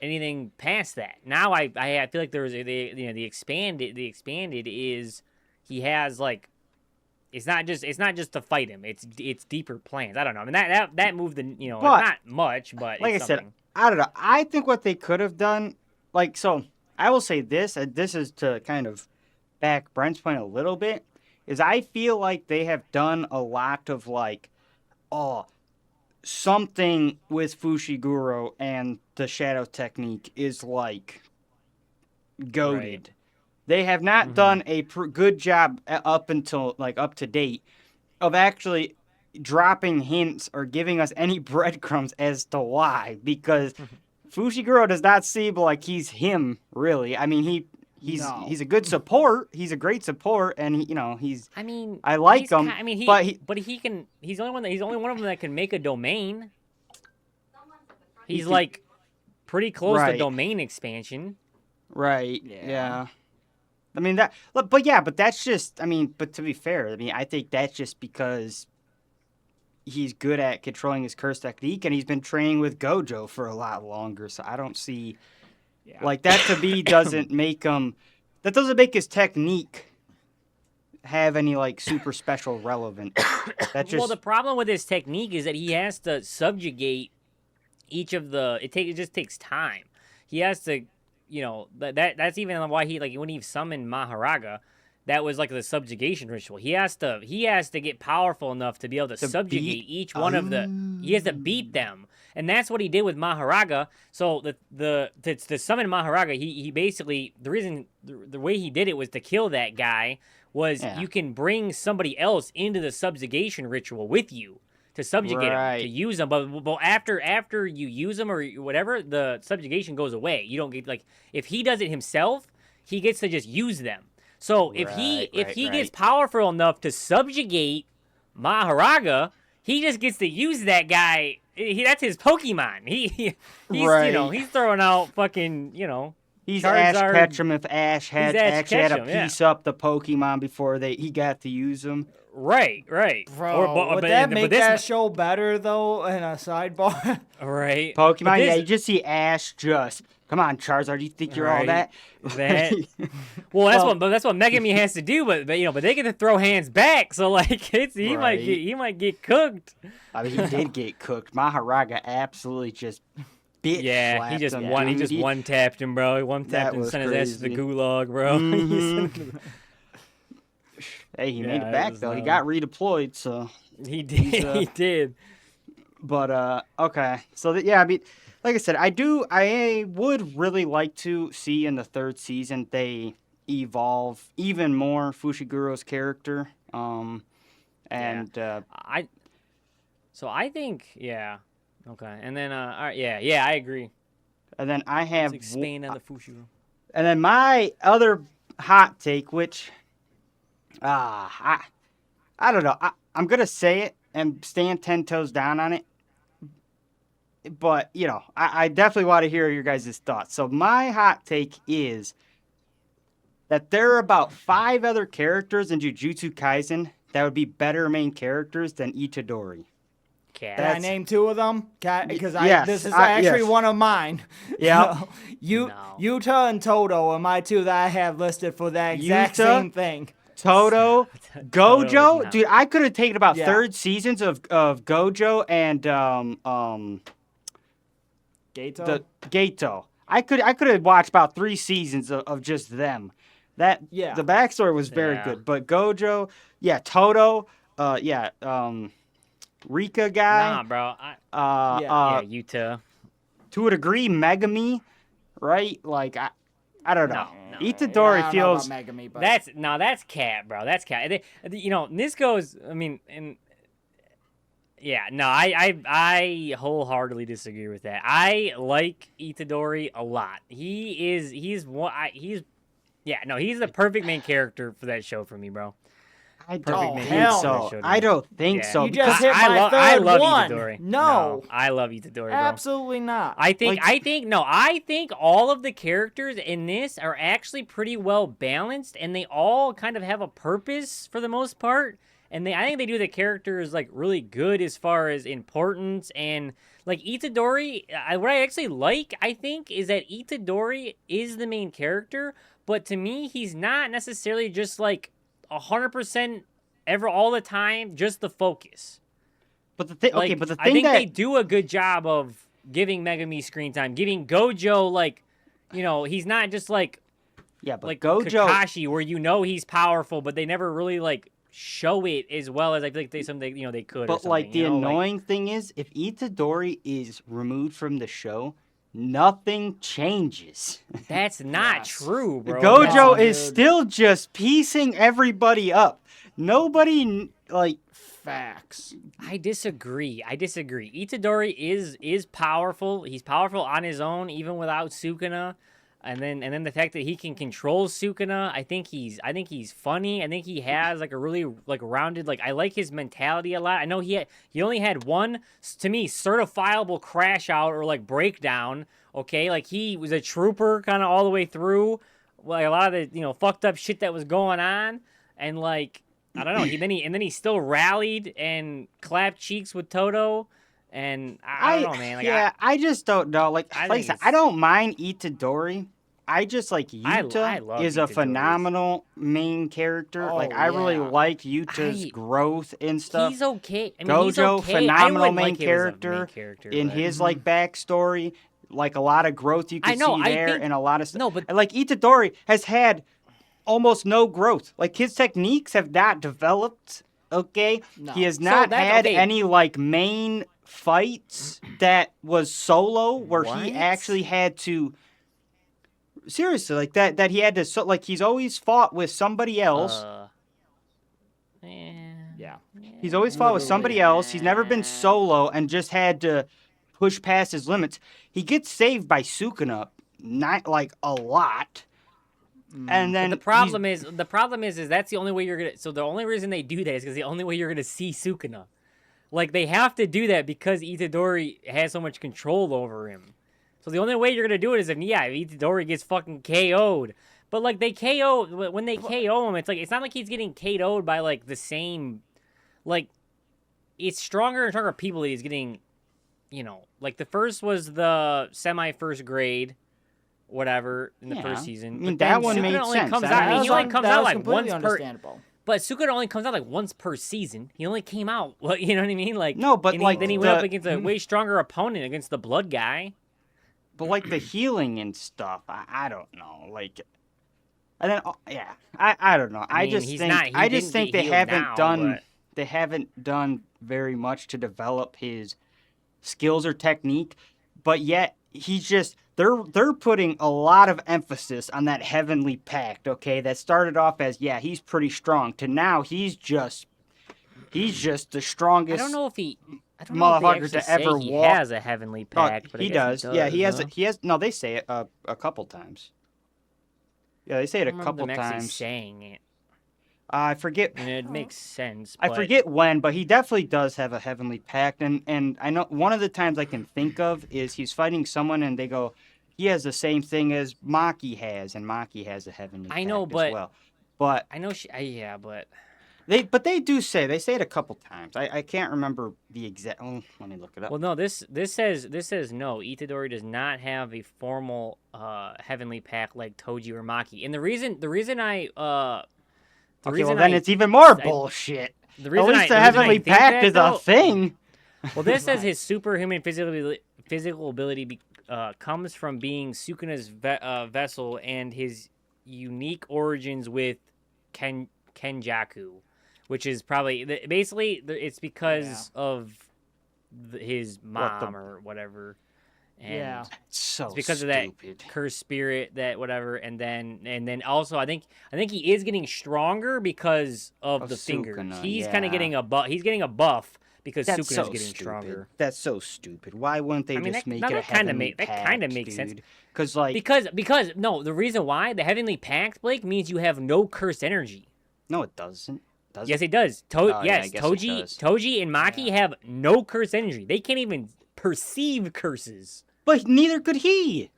anything past that. Now I feel like there was the expanded is he has like. It's not just to fight him. It's deeper plans. I don't know. I mean that moved not much, but like it's I said, I don't know. I think what they could have done, I will say this, and this is to kind of back Brent's point a little bit, is I feel like they have done a lot of something with Fushiguro and the shadow technique is like goated. Right. They have not done a good job up to date of actually dropping hints or giving us any breadcrumbs as to why, because Fushiguro does not seem like he's him, really. I mean, he's a good support. He's a great support, and I like him. He's only one of them that can make a domain. He's like pretty close to domain expansion. Right. Yeah. I mean but that's just. But to be fair, I think that's just because he's good at controlling his curse technique, and he's been training with Gojo for a lot longer. So I don't see, that to me doesn't make him. That doesn't make his technique have any super special relevance. Well, the problem with his technique is that he has to subjugate each of the. It just takes time. He has to. That's even why he when he summoned Maharaga, that was the subjugation ritual. He has to get powerful enough to be able to subjugate each one of the. He has to beat them, and that's what he did with Maharaga. So to summon Maharaga, he basically the way he did it was to kill that guy. You can bring somebody else into the subjugation ritual with you to subjugate him, to use them, but after you use them or whatever, the subjugation goes away. You don't get if he does it himself, he gets to just use them. So if he gets powerful enough to subjugate Maharaga, he just gets to use that guy. That's his Pokemon. He's he's throwing out fucking He's Ash Charizard- Ketchum if Ash He's had Ash actually had to Ketchum, yeah. piece up the Pokemon before he got to use them. Right. Bro, would that make that show better, though, in a sidebar? Right. Pokemon, But yeah, this- you just see Ash just, come on, Charizard, you think you're all Right. that? Well, Well- that's what Megami has to do, but they get to throw hands back, so like he Right. might get cooked. I mean, he did get cooked. Maharaga absolutely just bitch Yeah, slapped he just him. one he dude. just one tapped him, bro. He one That tapped him, was sent his ass to the crazy. gulag, bro. Mhm. Hey, he made Yeah, it it back was, though. He got redeployed, so. he did. He did. But okay. So yeah, I mean, like I said, I would really like to see in the third season they evolve even more Fushiguro's character. And I think yeah. Okay, and then all right, yeah, I agree. and then I Let's have expand on the Fushiguro. and then my other hot take, which I don't know. I'm gonna say it and stand 10 toes down on it. But, you know, I definitely want to hear your guys' thoughts. So my hot take is that there are about 5 other characters in Jujutsu Kaisen that would be better main characters than Itadori. Cat. Can I That's- name 2 of them? Because Yes, this is yes. actually one of mine. Yeah. No. Yuta and Toto are my 2 that I have listed for the exact Yuta? same thing. Toto, Toto's Gojo, not- dude, I could have taken about Yeah. 3rd seasons of Gojo and Gato? the Gato. I could have watched about 3 seasons of just them. Yeah. The backstory was very Yeah. good. But Gojo, yeah, Toto, Rika guy, Nah, bro. uh, Yeah. uh, Yeah, Yuta. to a degree, Megami, right? Like I don't know. No. Itadori I don't know feels about Megami, but That's cat, bro. That's cat. You know, this goes. I mean, and yeah, no, I wholeheartedly disagree with that. I like Itadori a lot. He's the perfect main character for that show for me, bro. I Perfect don't name. think hell so. no. I don't think Yeah. so. You just because hit my I third love one. Itadori. No. I love Itadori, bro. absolutely not. I think all of the characters in this are actually pretty well balanced, and they all kind of have a purpose for the most part. And I think they do the characters like really good as far as importance and like Itadori. What I actually like, I think, is that Itadori is the main character, but to me, he's not necessarily just like 100% all the time, just the focus. But the thing, Like, okay, but the I thing think that they do a good job of giving Megami screen time, giving Gojo like, you know, he's not just like yeah, but like Gojo, Kakashi where you know he's powerful, but they never really like show it as well as I feel like they could. or but something, like the you know? annoying thing is, if Itadori is removed from the show, nothing changes. That's not Yes. true, bro. Gojo No, is dude. still just piecing everybody up. Nobody like Facts. I disagree. Itadori is powerful. He's powerful on his own, even without Sukuna. And then the fact that he can control Sukuna, I think he's funny. I think he has like a really like rounded I like his mentality a lot. I know he only had one to me certifiable crash out or like breakdown. Okay, like he was a trooper kind of all the way through. Like a lot of the fucked up shit that was going on, and like I don't know. He still rallied and clapped cheeks with Toto. And I don't know, man. Like, I just don't know. Like I I think said, it's- I don't mind Itadori. I just like I Yuta love is a Itadori. phenomenal main character. Like Oh, I really yeah. like Yuta's I- growth and stuff. he's okay. I mean, he's Gojo, okay. I phenomenal wouldn't main like him as a character main character in but- his like backstory, like a lot of growth you I can know, see I there, think- and a lot of stuff. No, but- like Itadori has had almost no growth. Like his techniques have not developed. Okay, No. he has So not that- had okay. any like main fights that was solo where What? he actually had to. Seriously, like that he had to like he's always fought with somebody else. Yeah. He's always fought with somebody else. He's never been solo and just had to push past his limits. He gets saved by Sukuna, not like a lot. And then The problem is that's the only way you're gonna. So the only reason they do that is because the only way you're gonna see Sukuna. Like they have to do that because Itadori has so much control over him. So the only way you're gonna do it is if Itadori gets fucking KO'd. But like they KO when they KO him, it's not like he's getting KO'd by like the same, like it's stronger and stronger people that he's getting. Like the first was the semi-first grade, whatever in the first season. I mean, that one made sense. He only comes out like once per. understandable. But Sukuna only comes out like once per season. He only came out, you know what I mean? Like no, but then he went up against a way stronger opponent against the blood guy. But like the healing and stuff, I don't know. Like, and then I don't know. I just think they haven't done very much to develop his skills or technique, but yet they're putting a lot of emphasis on that heavenly pact. Okay, that started off as he's pretty strong to now he's just the strongest. I don't know if he. I don't motherfucker know if they to ever he walk. has a heavenly pact, but he does. He has. No, they say it a couple times. Yeah, they say it a couple them times. Saying it. I forget. And it makes sense. I forget when, but he definitely does have a heavenly pact, and I know one of the times I can think of is he's fighting someone, and they go, he has the same thing as Maki has, and Maki has a heavenly pact as well. But I know but. They do say it a couple times. I can't remember the exact. Oh, let me look it up. Well, no, this says no. Itadori does not have a formal heavenly pact like Toji or Maki. And the reason it's even more bullshit. At least the heavenly pact is a thing. Well, this says his superhuman physical ability comes from being Sukuna's vessel and his unique origins with Kenjaku. Which is probably basically it's because of his mom or whatever, and it's because stupid. of that cursed spirit that whatever, and then also I think he is getting stronger because of the fingers. Sukuna, He's kind of getting a buff. He's getting a buff because Sukuna's getting stronger. That's so stupid. Why wouldn't they just make it a heavenly pact? That kind of makes sense. Because no, the reason why the heavenly pact, Blake, means you have no cursed energy. No, it doesn't. Yes, it does. Toji and Maki have no curse energy. They can't even perceive curses. But neither could he.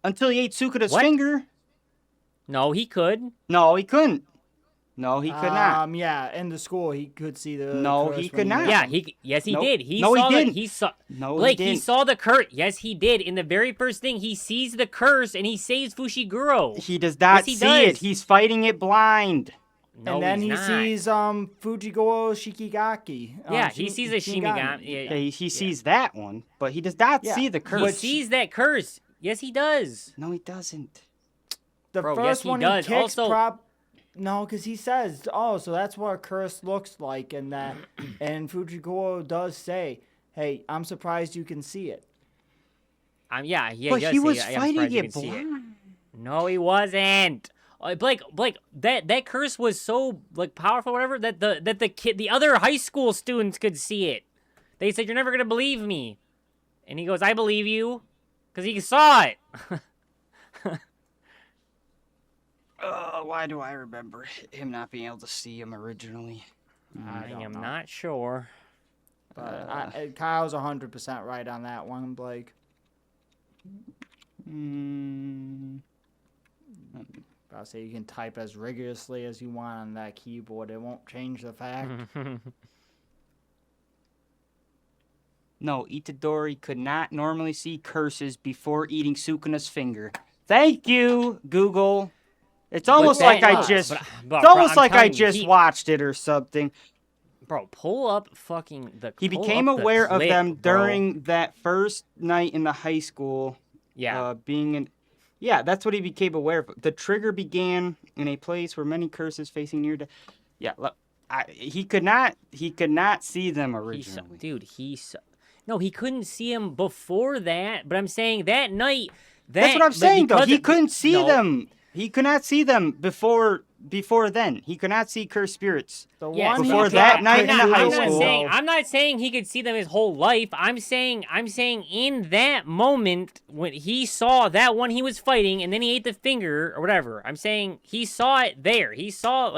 Until he ate Sukuna's finger. No, he could. No, he couldn't. No, he could not. Yeah, in the school he could see the. No, he could not. Yeah, yes, he did. He didn't. He saw the curse. Yes, he did. In the very first thing, he sees the curse and he saves Fushiguro. He does not see it. He's fighting it blind. No, and then he not. sees Fujigoro Shikigaki. He sees a Shinigami. He sees that one, but he does not see the curse. He sees that curse. Yes, he does. No, he doesn't. The first one he kicks no, because he says, so that's what a curse looks like, and Fujigoro does say, hey, I'm surprised you can see it. But he was fighting it blind. No, he wasn't. Blake, that curse was so powerful, whatever, that the other high school students could see it. They said, "You're never gonna believe me," and he goes, "I believe you," because he saw it. Why do I remember him not being able to see him originally? I am not sure. But Kyle's 100% right on that one, Blake. I'll say you can type as rigorously as you want on that keyboard. It won't change the fact. No, Itadori could not normally see curses before eating Sukuna's finger. Thank you, Google. It's almost like I just watched it or something. Bro, pull up fucking the. He became aware of them during that first night in the high school. Yeah. Yeah, that's what he became aware of. The trigger began in a place where many curses facing near death. Yeah, look, he could not see them originally. He couldn't see them before that. But I'm saying that night. That's what I'm saying, though. He couldn't see them. He could not see them before then. He could not see cursed spirits. Before that night in the high school. I'm not saying he could see them his whole life. I'm saying in that moment when he saw that one he was fighting and then he ate the finger or whatever. I'm saying he saw it there. He saw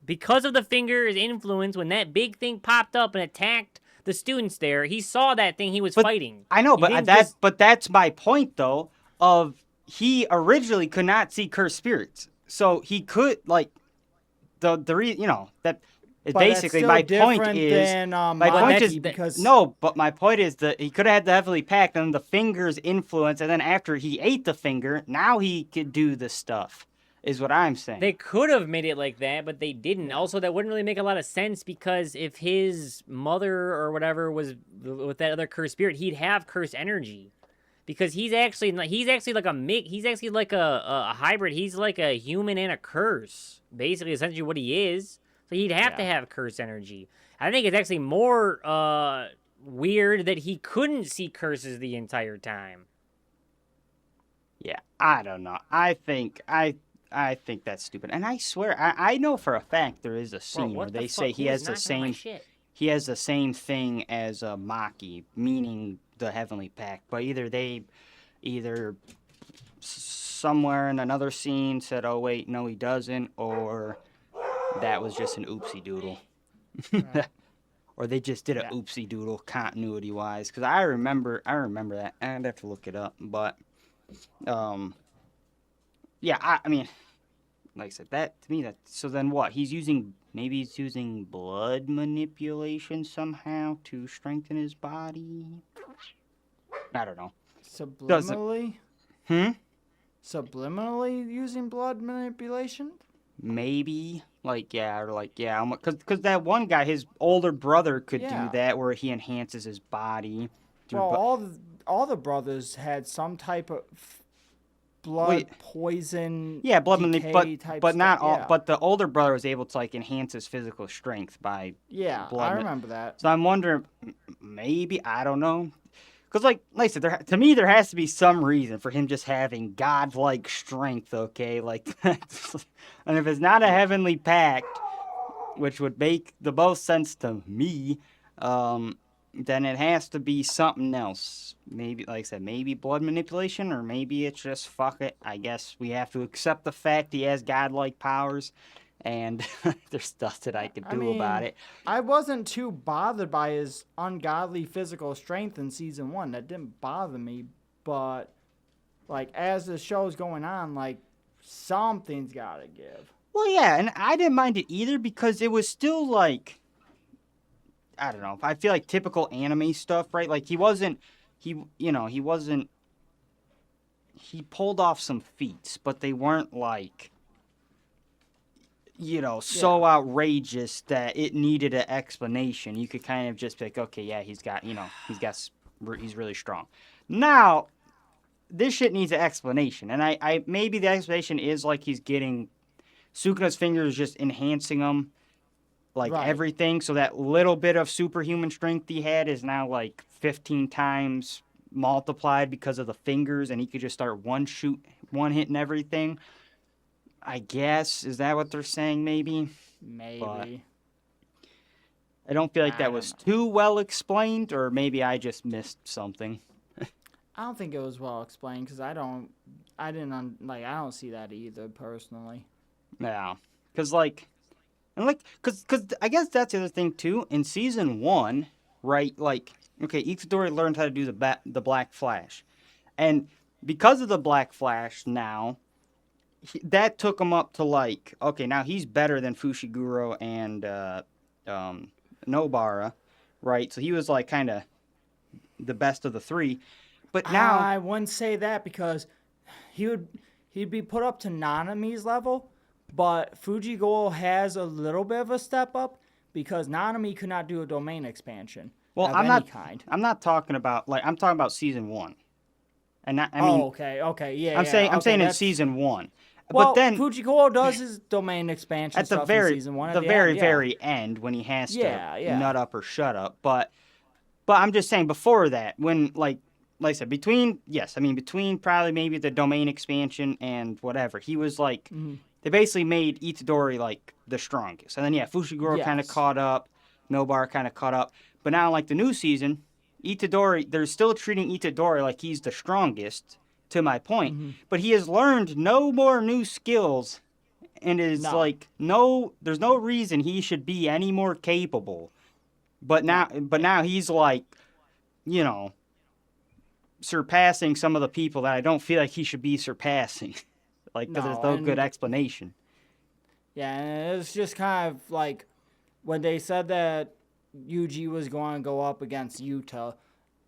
because of the finger's influence when that big thing popped up and attacked the students there. He saw that thing he was But fighting. I know, He but didn't that's just- but that's my point though. Of he originally could not see cursed spirits, so he could like you know that. But Basically, that's my still point different is than, my But point that's is because no, but my point is that he could have had the heavenly pact and the fingers influence, and then after he ate the finger, now he could do the stuff. Is what I'm saying. They could have made it like that, but they didn't. Also, that wouldn't really make a lot of sense because if his mother or whatever was with that other cursed spirit, he'd have cursed energy. Because he's actually like a hybrid. He's like a human and a curse. Basically, essentially what he is. So he'd have to have cursed energy. I think it's actually more weird that he couldn't see curses the entire time. Yeah, I don't know. I think that's stupid, and I swear I know for a fact there is a scene where they say he has the same thing as a Maki, meaning the heavenly pact. But either somewhere in another scene said, "Oh wait, no, he doesn't," or that was just an oopsie doodle. Or they just did a oopsie doodle continuity wise, because I remember that. I'd have to look it up, but yeah, I mean, like I said, that to me that. So then what? Maybe he's using blood manipulation somehow to strengthen his body. I don't know. subliminally. Subliminally using blood manipulation. Maybe because that one guy, his older brother, could do that where he enhances his body. Well, all the brothers had some type of blood poison. Yeah, blood manipulation, but not all. But the older brother was able to like enhance his physical strength by I remember that. So I'm wondering, maybe I don't know, because like I said, to me there has to be some reason for him just having godlike strength. Okay, like, and if it's not a heavenly pact, which would make the most sense to me, then it has to be something else. Maybe, like I said, maybe blood manipulation, or maybe it's just fuck it. I guess we have to accept the fact he has godlike powers, and there's nothing I can do about it. I wasn't too bothered by his ungodly physical strength in season 1. That didn't bother me, but like as the show's going on, like something's gotta give. Well, yeah, and I didn't mind it either because it was still like, I don't know. I feel like typical anime stuff, right? Like he pulled off some feats, but they weren't like, so outrageous that it needed an explanation. You could kind of just be like, okay, yeah, he's really strong. Now, this shit needs an explanation, and I maybe the explanation is like he's getting Sukuna's fingers just enhancing him. Everything, so that little bit of superhuman strength he had is now like 15 times multiplied because of the fingers, and he could just start one hitting everything. I guess, is that what they're saying? Maybe. But I don't feel like that was too well explained, or maybe I just missed something. I don't think it was well explained because I don't see that either personally. Yeah, because I guess that's the other thing too. In season 1, right? Like, okay, Itadori learned how to do the Black Flash, and because of the Black Flash, now that took him up to like, okay, now he's better than Fushiguro and Nobara, right? So he was like kind of the best of the three, but now I wouldn't say that because he'd be put up to Nanami's level. But Fujigo has a little bit of a step up because Nanami could not do a domain expansion. Well, of I'm any kind. not talking about I'm talking about season 1, and okay, yeah. I'm saying in season 1. Well, but then Fujigo does his domain expansion at the stuff very in season 1. very end when he has to nut up or shut up. But I'm just saying before that, when like I said, between probably maybe the domain expansion and whatever, he was like. Mm-hmm. They basically made Itadori, like, the strongest. And then, Fushiguro kind of caught up. Nobara kind of caught up. But now, like, the new season, Itadori, they're still treating Itadori like he's the strongest, to my point. Mm-hmm. But he has learned no more new skills. And is, there's no reason he should be any more capable But now he's like, you know, surpassing some of the people that I don't feel like he should be surpassing. Like, because there's No, no good and explanation. yeah, and it's just kind of like when they said that Yuji was going to go up against Yuta,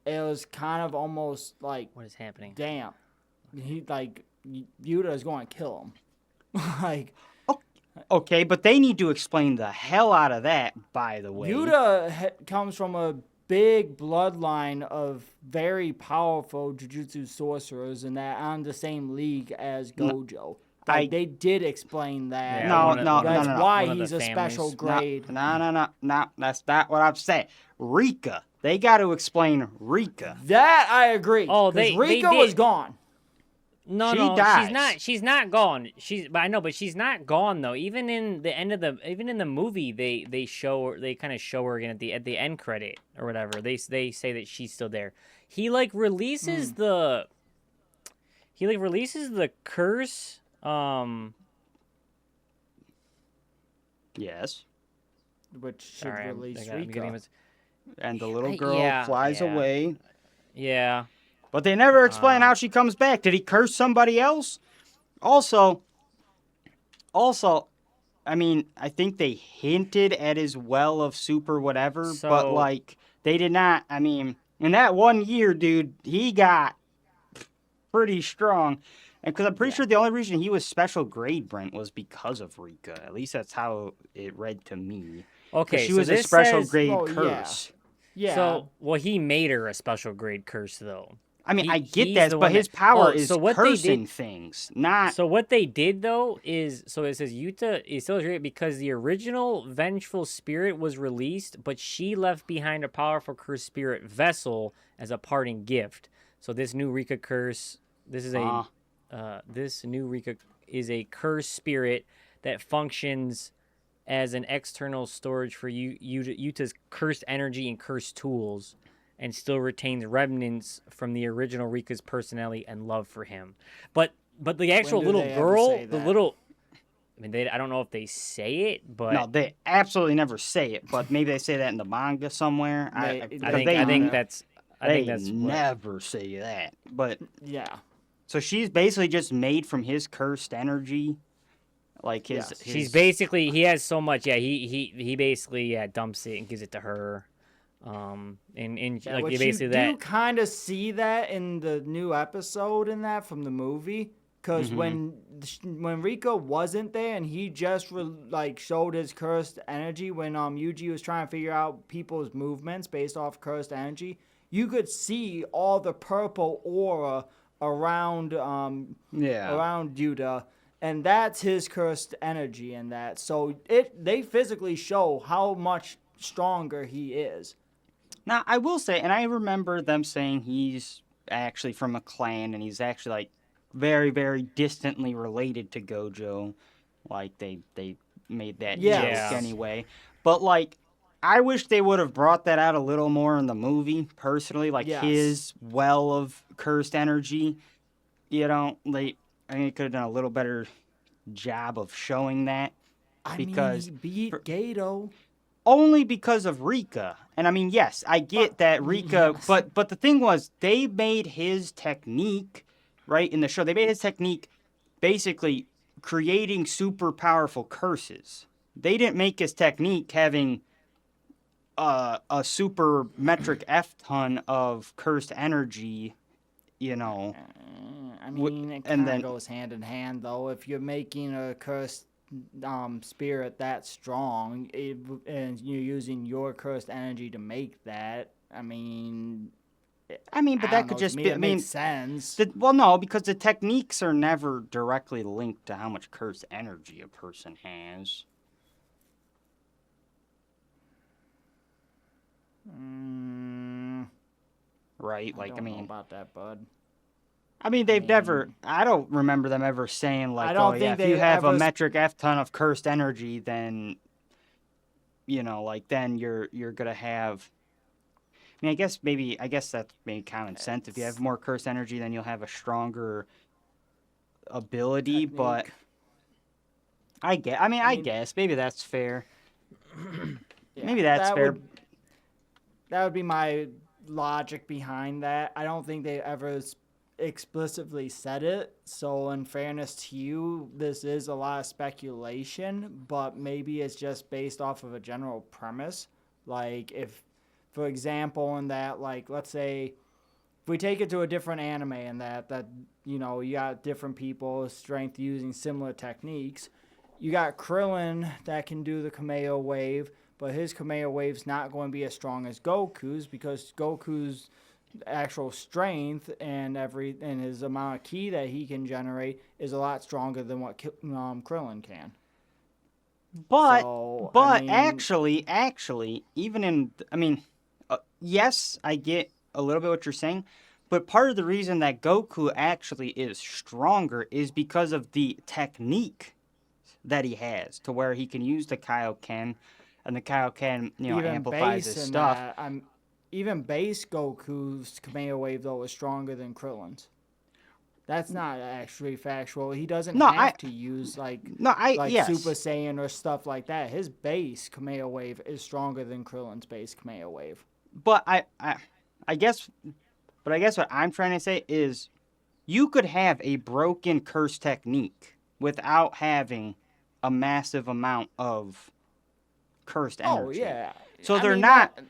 it was kind of almost like, What is happening? damn, he like Yuta is going to kill him. Like Okay, but they need to explain the hell out of that, by the way. Yuta comes from a big bloodline of very powerful Jujutsu sorcerers, and that on the same league as Gojo. Like they did explain that. Yeah, No, one of- no, one of no, That's no, no. why One of the he's a special families. grade. No, that's not what I'm saying. Rika. They got to explain Rika. That I agree. Oh, 'cause they Rika did. was gone. No, She no, dies. she's not gone. But I know, but she's not gone though. Even in the movie, they kind of show her again at the end credit or whatever. They say that she's still there. He like releases the curse. Yes. Which should Sorry, I'm release getting Rika. this- And the little girl yeah, flies yeah. away. Yeah. But they never explain how she comes back. Did he curse somebody else? Also, I mean, I think they hinted at his well of super whatever, but So- like they did not. I mean, in that 1 year, dude, he got pretty strong. And because I'm pretty sure the only reason he was special grade, Brent, was because of Rika. At least that's how it read to me. 'Cause Okay, she so was a this special says, grade Well, yeah. curse. Yeah. So, well, he made her a special grade curse though. I mean, I get He's that, the but one his that- power Oh, is so what they did- cursing things, not. So what they did though is, so it says Yuta is celebrated because the original vengeful spirit was released, but she left behind a powerful cursed spirit vessel as a parting gift. So this new Rika curse, this new Rika is a cursed spirit that functions as an external storage for Yuta's cursed energy and cursed tools, and still retains remnants from the original Rika's personality and love for him. But the actual do little they ever girl, say the that? little, I mean, I don't know if they say it, but No, they absolutely never say it, but maybe they say that in the manga somewhere. They- I because think they, I think that's what, never say that. But yeah. so she's basically just made from his cursed energy, like his. Yes. she's basically, he has so much. Yeah, he basically dumps it and gives it to her. And Yeah, like which basically you that. do kind of see that in the new episode in that from the movie, because when Rika wasn't there and he just showed his cursed energy when Yuji was trying to figure out people's movements based off cursed energy, you could see all the purple aura around around Yuta, and that's his cursed energy in that. So they physically show how much stronger he is. Now, I will say, and I remember them saying he's actually from a clan and he's actually like very, very distantly related to Gojo. Like they made that Yes. joke anyway. But like, I wish they would have brought that out a little more in the movie, personally. Like Yes. his well of cursed energy. You know, I think they could have done a little better job of showing that. I Because mean, he beat Gato. only because of Rika. And I mean, yes, I get that Rika, yes. but the thing was, they made his technique, right, in the show, they made his technique basically creating super powerful curses. They didn't make his technique having a super metric F ton of cursed energy, you know. I mean, it and kind then- of goes hand in hand, though. If you're making a cursed spirit that strong, and you're using your cursed energy to make that, I mean, But I that don't could know, to just me, be, it I mean, makes sense. well, no, because the techniques are never directly linked to how much cursed energy a person has. Right? Like, I don't know mean, about that, bud. they've never. I don't remember them ever saying like, I don't "Oh yeah, think if you they have a ever metric F ton of cursed energy, then, you know, like then you're gonna have." I mean, I guess that's maybe common sense. If you have more cursed energy, then you'll have a stronger ability. But Technique. I mean- guess maybe that's fair. Yeah, Maybe that's that fair. that would be my logic behind that. I don't think they ever explicitly said it. So in fairness to you, this is a lot of speculation, but maybe it's just based off of a general premise. Like if, for example, in that, like, let's say if we take it to a different anime and that, you know, you got different people, strength using similar techniques. You got Krillin that can do the Kameo wave, but his Kameo wave's not going to be as strong as Goku's because Goku's actual strength and his amount of ki that he can generate is a lot stronger than what Krillin can. But So, but I mean, actually, even in yes, I get a little bit what you're saying, but part of the reason that Goku actually is stronger is because of the technique that he has, to where he can use the Kaioken, and the Kaioken, even amplifies base his in stuff. that, even base Goku's Kameo wave though is stronger than Krillin's. That's not actually factual. He doesn't have to use like Yes. Super Saiyan or stuff like that. His base Kameo wave is stronger than Krillin's base Kameo wave. But I guess what I'm trying to say is you could have a broken curse technique without having a massive amount of cursed energy. Oh yeah. So I they're mean, not that-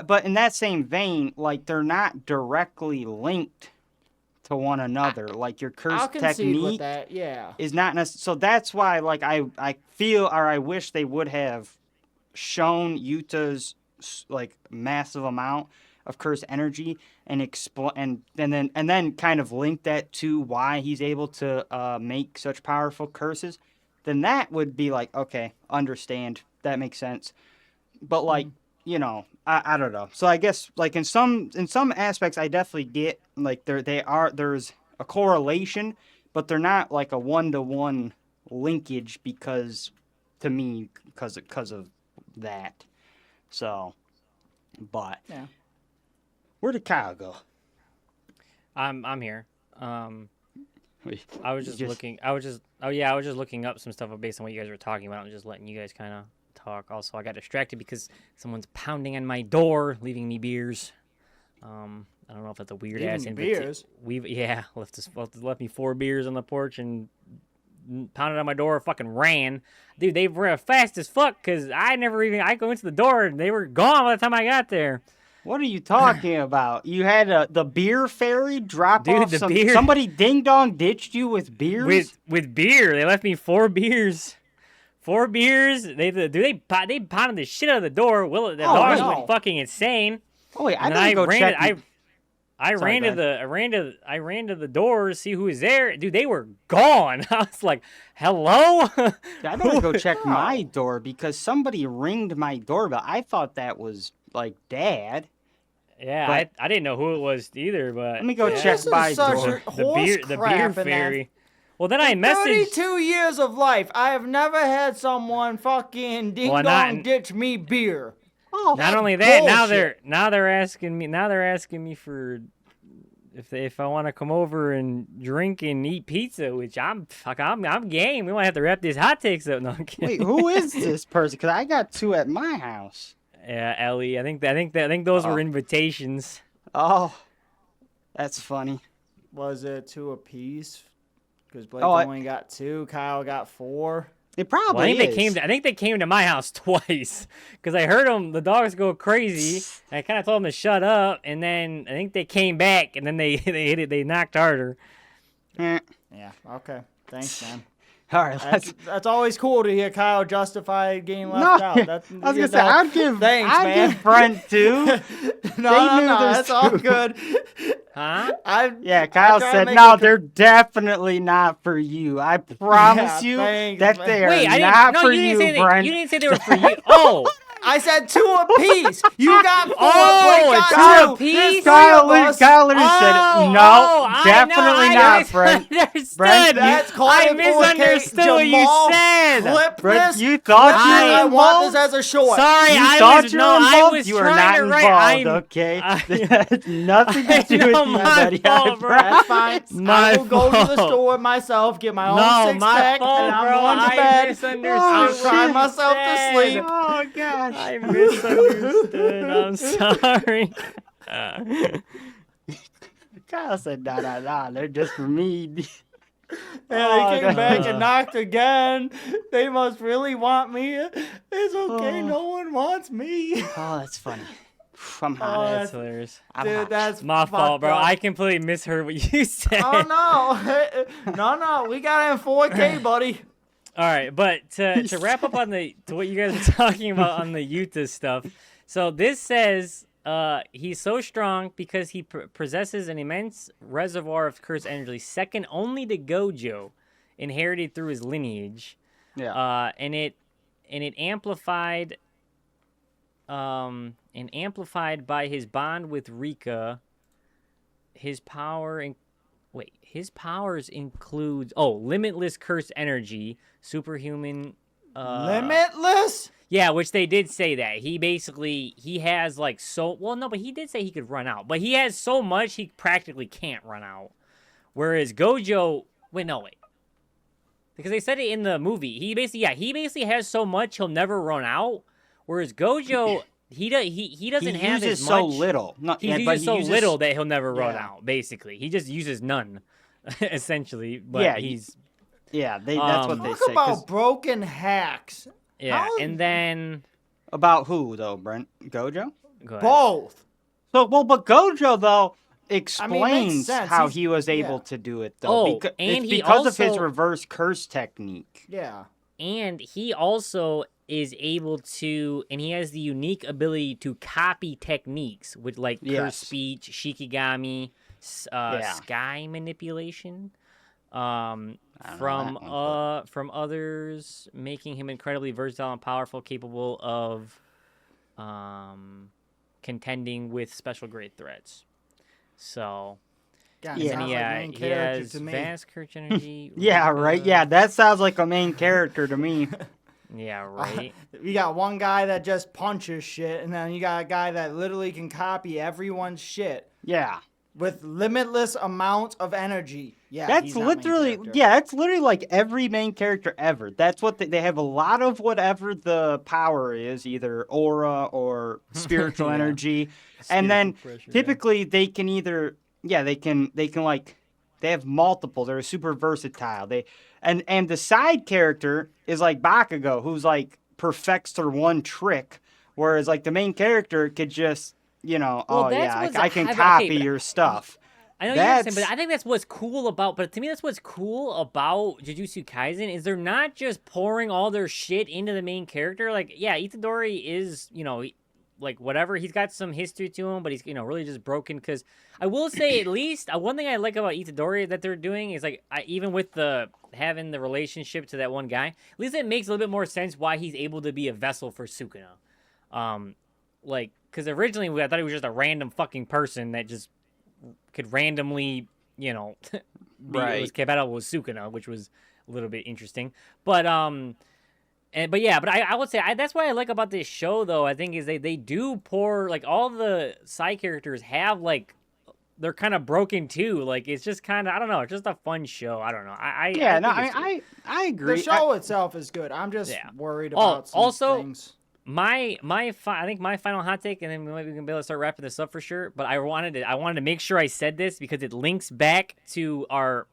but in that same vein, like they're not directly linked to one another. Like your I'll cursed concede with technique that. Yeah. is not necessarily. So that's why, like, I feel, or I wish they would have shown Yuta's like massive amount of cursed energy and then kind of link that to why he's able to make such powerful curses. Then that would be like, okay, understand, that makes sense. But like, I don't know. So I guess like in some aspects, I definitely get like there's a correlation, but they're not like a 1-to-1 linkage because of that. So, but Yeah. where did Kyle go? I'm here. Wait, I was just looking. I was just looking up some stuff based on what you guys were talking about and just letting you guys kind of talk. Also, I got distracted because someone's pounding on my door, leaving me beers. I don't know if that's a weird ass beers. Left me 4 beers on the porch and pounded on my door. Fucking ran, dude. They were fast as fuck because I go into the door and they were gone by the time I got there. What are you talking about? You had the beer fairy drop Dude, off the some. beer- Somebody ding dong ditched you with beers. With beer. They left me 4 beers. 4 beers. They pounded the shit out of the door. The dogs no. went fucking insane. Oh wait, I And gotta go check. I Sorry, ran go to the door to see who was there. Dude, they were gone. I was like, "Hello." I better go check my door because somebody ringed my doorbell. I thought that was like Dad. Yeah, But- I didn't know who it was either, but Let me go yeah. check This is my such door. a the horse beer crap in that. fairy. Well, then I messaged. 32 years of life, I have never had someone fucking ding Well, dong not- ditch me beer. Oh, Not only that, bullshit. now they're asking me for if I want to come over and drink and eat pizza, which I'm game. We might have to wrap these hot takes up. No, I'm kidding. wait, who is this person? Because I got 2 at my house. Yeah, Ellie. I think those Oh. were invitations. Oh, that's funny. Was it 2 apiece? Because Blake Oh, only got 2, Kyle got 4. It probably Well, I think is. they came to my house twice because I heard the dogs go crazy. And I kind of told them to shut up, and then I think they came back, and then they knocked harder. Eh. Yeah, okay. Thanks, man. All right, let's. That's always cool to hear Kyle justify getting No, left out. That's, I was gonna say I'd give man. Brent 2. no, knew no, there's that's all 2. good. Huh? Yeah, Kyle try to said, make no, it they're definitely not for you. I promise you thanks, that man. they are Wait, not for you you, didn't say Brent. you didn't say they were for you. Oh, I said 2 apiece. You got 4. Oh, Blake it's got 2 2. apiece? There's 3 Kyle, of us. Kyle literally said, no, definitely not, Brent. Misunderstood. Brent, That's called I it 4K. misunderstood what you Jamal, said. Clip Brent, this. you thought Clip you this. were I want involved? this as a short. Sorry, You I thought was you were no, I involved? was You were trying not to write. involved, I'm, okay? I- That has nothing to do with know, you, my buddy. fault, bro. That's fine. My I will go to the fault. store myself, get my own No, six my pack, fault, and I'm bro. going to I bed. misunderstood I'm what crying you myself to said. sleep. Oh, God. gosh. I misunderstood. I'm sorry. Kyle said, nah, they're just for me. And they came back no. and knocked again. They must really want me. It's okay. Oh. No one wants me. Oh, that's funny. I'm hot. Oh, That's hilarious. I'm Dude, hot. that's My fault, fucked bro. up. I completely misheard what you said. Oh no, no, we got it in 4K, buddy. All right, but to wrap up on to what you guys were talking about on the Utah stuff. So this says he's so strong because he possesses an immense reservoir of cursed energy, second only to Gojo, inherited through his lineage. Yeah. And it amplified by his bond with Rika. His powers include limitless cursed energy, superhuman. Limitless? Yeah, which they did say that he has like but he did say he could run out, but he has so much he practically can't run out. Whereas Gojo, because they said it in the movie. He basically has so much he'll never run out. Whereas Gojo, he doesn't have as much. so little. He uses so little that he'll never run out. Basically, he just uses none, essentially. But Yeah, he's that's what they Talk say. 'cause about broken hacks. yeah. How- And then about who though, Brent? Gojo? go ahead. Both. So but Gojo though makes explains sense. how He's- he was able yeah. to do it though. Oh, and it's he because of his also- reverse curse technique. Yeah. And he also is able to, and he has the unique ability to copy techniques with like Yes. curse speech, shikigami, sky manipulation, from that one, from others, making him incredibly versatile and powerful, capable of contending with special grade threats. So. God, Yeah. sounds And like main he character has to me. vast curse energy. Yeah, right. Yeah, that sounds like a main character to me. Yeah, right. You got one guy that just punches shit, and then you got a guy that literally can copy everyone's shit Yeah. with limitless amounts of energy. Yeah, That's he's not main literally character. that's literally like every main character ever. That's what they have a lot of whatever the power is, either aura or spiritual Yeah. energy. And then Spiritual pressure, yeah. typically they can either they can like they have multiple. They're super versatile. And the side character is like Bakugo, who's like perfects their one trick, whereas like the main character could just Well, I can copy your stuff. I know you're saying, but I think that's what's cool about. But to me, that's what's cool about Jujutsu Kaisen is they're not just pouring all their shit into the main character. Like, yeah, Itadori is like whatever. He's got some history to him, but he's really just broken. Because I will say, at least one thing I like about Itadori that they're doing is like even with having the relationship to that one guy, at least it makes a little bit more sense why he's able to be a vessel for Sukuna. Like because originally I thought he was just a random fucking person that just could randomly, was compatible with Sukuna, which was a little bit interesting. But I would say that's what I like about this show, though. I think is they do pour like all the side characters have like they're kind of broken too. Like it's just kind of I don't know, it's just a fun show. I don't know. I agree. The show itself is good. I'm just worried about some also, things. I think my final hot take, and then we can be able to start wrapping this up for sure. But I wanted to make sure I said this because it links back to our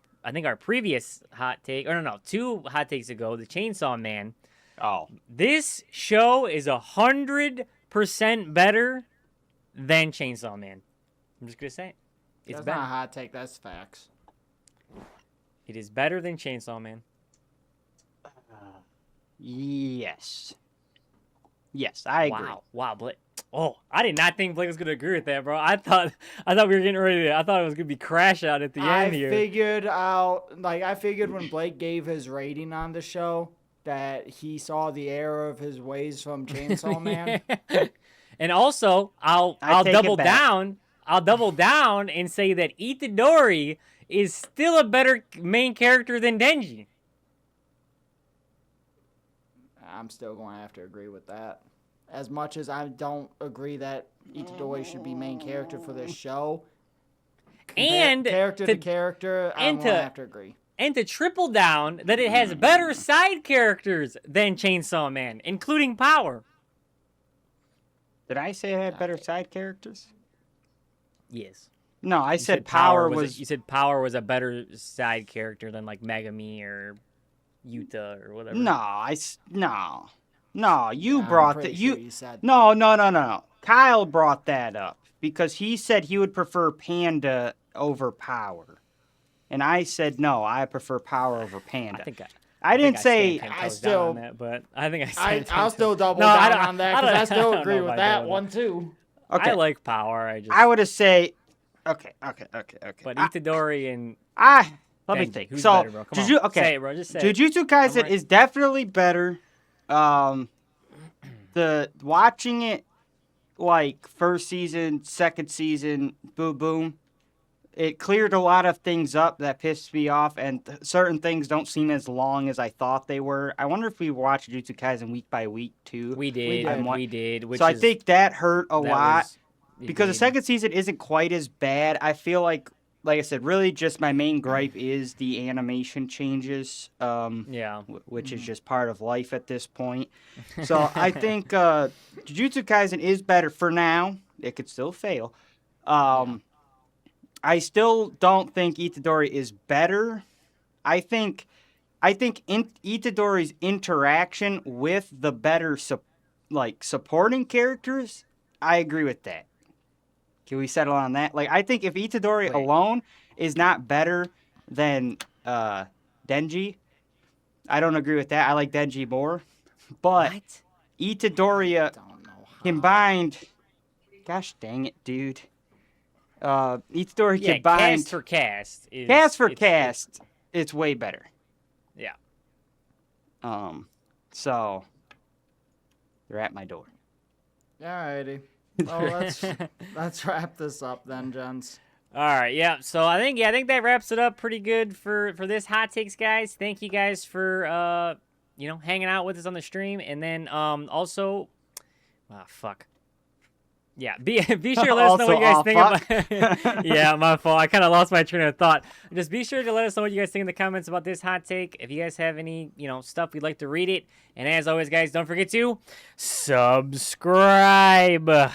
previous hot take, or no, 2 hot takes ago, the Chainsaw Man. Oh, This show is 100% better than Chainsaw Man. I'm just gonna say it. It's That's better. not a hot take. That's facts. It is better than Chainsaw Man. yes. Yes, I agree. Wow, Blake. Oh, I did not think Blake was gonna agree with that, bro. I thought we were getting ready. I thought it was gonna be crash out at the end here. I figured when Blake gave his rating on the show that he saw the error of his ways from Chainsaw Man. And also, I'll take double it back. down. I'll double down and say that Itadori is still a better main character than Denji. I'm still going to have to agree with that. As much as I don't agree that Itadori should be main character for this show, And character to character, I'm and going to to- have to agree. And to triple down that it has better side characters than Chainsaw Man, including Power. Did I say I had better side characters? Yes. No, I You said Power was. was. You said Power was a better side character than like Megami or Yuta or whatever. No. You I'm brought pretty that. sure you said. No. Kyle brought that up because he said he would prefer Panda over Power, and I said no. I prefer Power over Panda. I didn't say. I still- on that, but I think I stand I'll 10 still toes. double No, I down don't- on that I because don't- I still I don't agree know if with I that go one with too. Okay, I like Power. I just. I would have say. Okay. But Itadori and Let me Denji, think. who's So, better, bro? Come on. okay. Say it, bro. Just say it. Jujutsu Kaisen right. is definitely better. The watching it like first season, second season, boom, it cleared a lot of things up that pissed me off, and certain things don't seem as long as I thought they were. I wonder if we watched Jujutsu Kaisen week by week too. We did. did. We did. Which So I is- think that hurt a that lot was- it because the did. second season isn't quite as bad. I feel like I said, really just my main gripe is the animation changes. Yeah. Which is just part of life at this point. So I think Jujutsu Kaisen is better for now. It could still fail. I still don't think Itadori is better. I think Itadori's interaction with the better supporting characters. I agree with that. Can we settle on that? Like, I think if Itadori Wait. alone is not better than Denji, I don't agree with that. I like Denji more. But What? Itadori Don't know how. combined... Gosh dang it, dude. Itadori Yeah, combined... cast for cast. Is, Cast for it's- cast, it's way better. Yeah. So... They're at my door. Alrighty. Well, let's wrap this up then, gents. All right, yeah. So I think that wraps it up pretty good for this hot takes, guys. Thank you guys for hanging out with us on the stream, and then also, fuck. Yeah, be sure to let us know what you guys think about. Yeah, my fault. I kind of lost my train of thought. Just be sure to let us know what you guys think in the comments about this hot take. If you guys have any stuff, we'd like to read it. And as always, guys, don't forget to subscribe.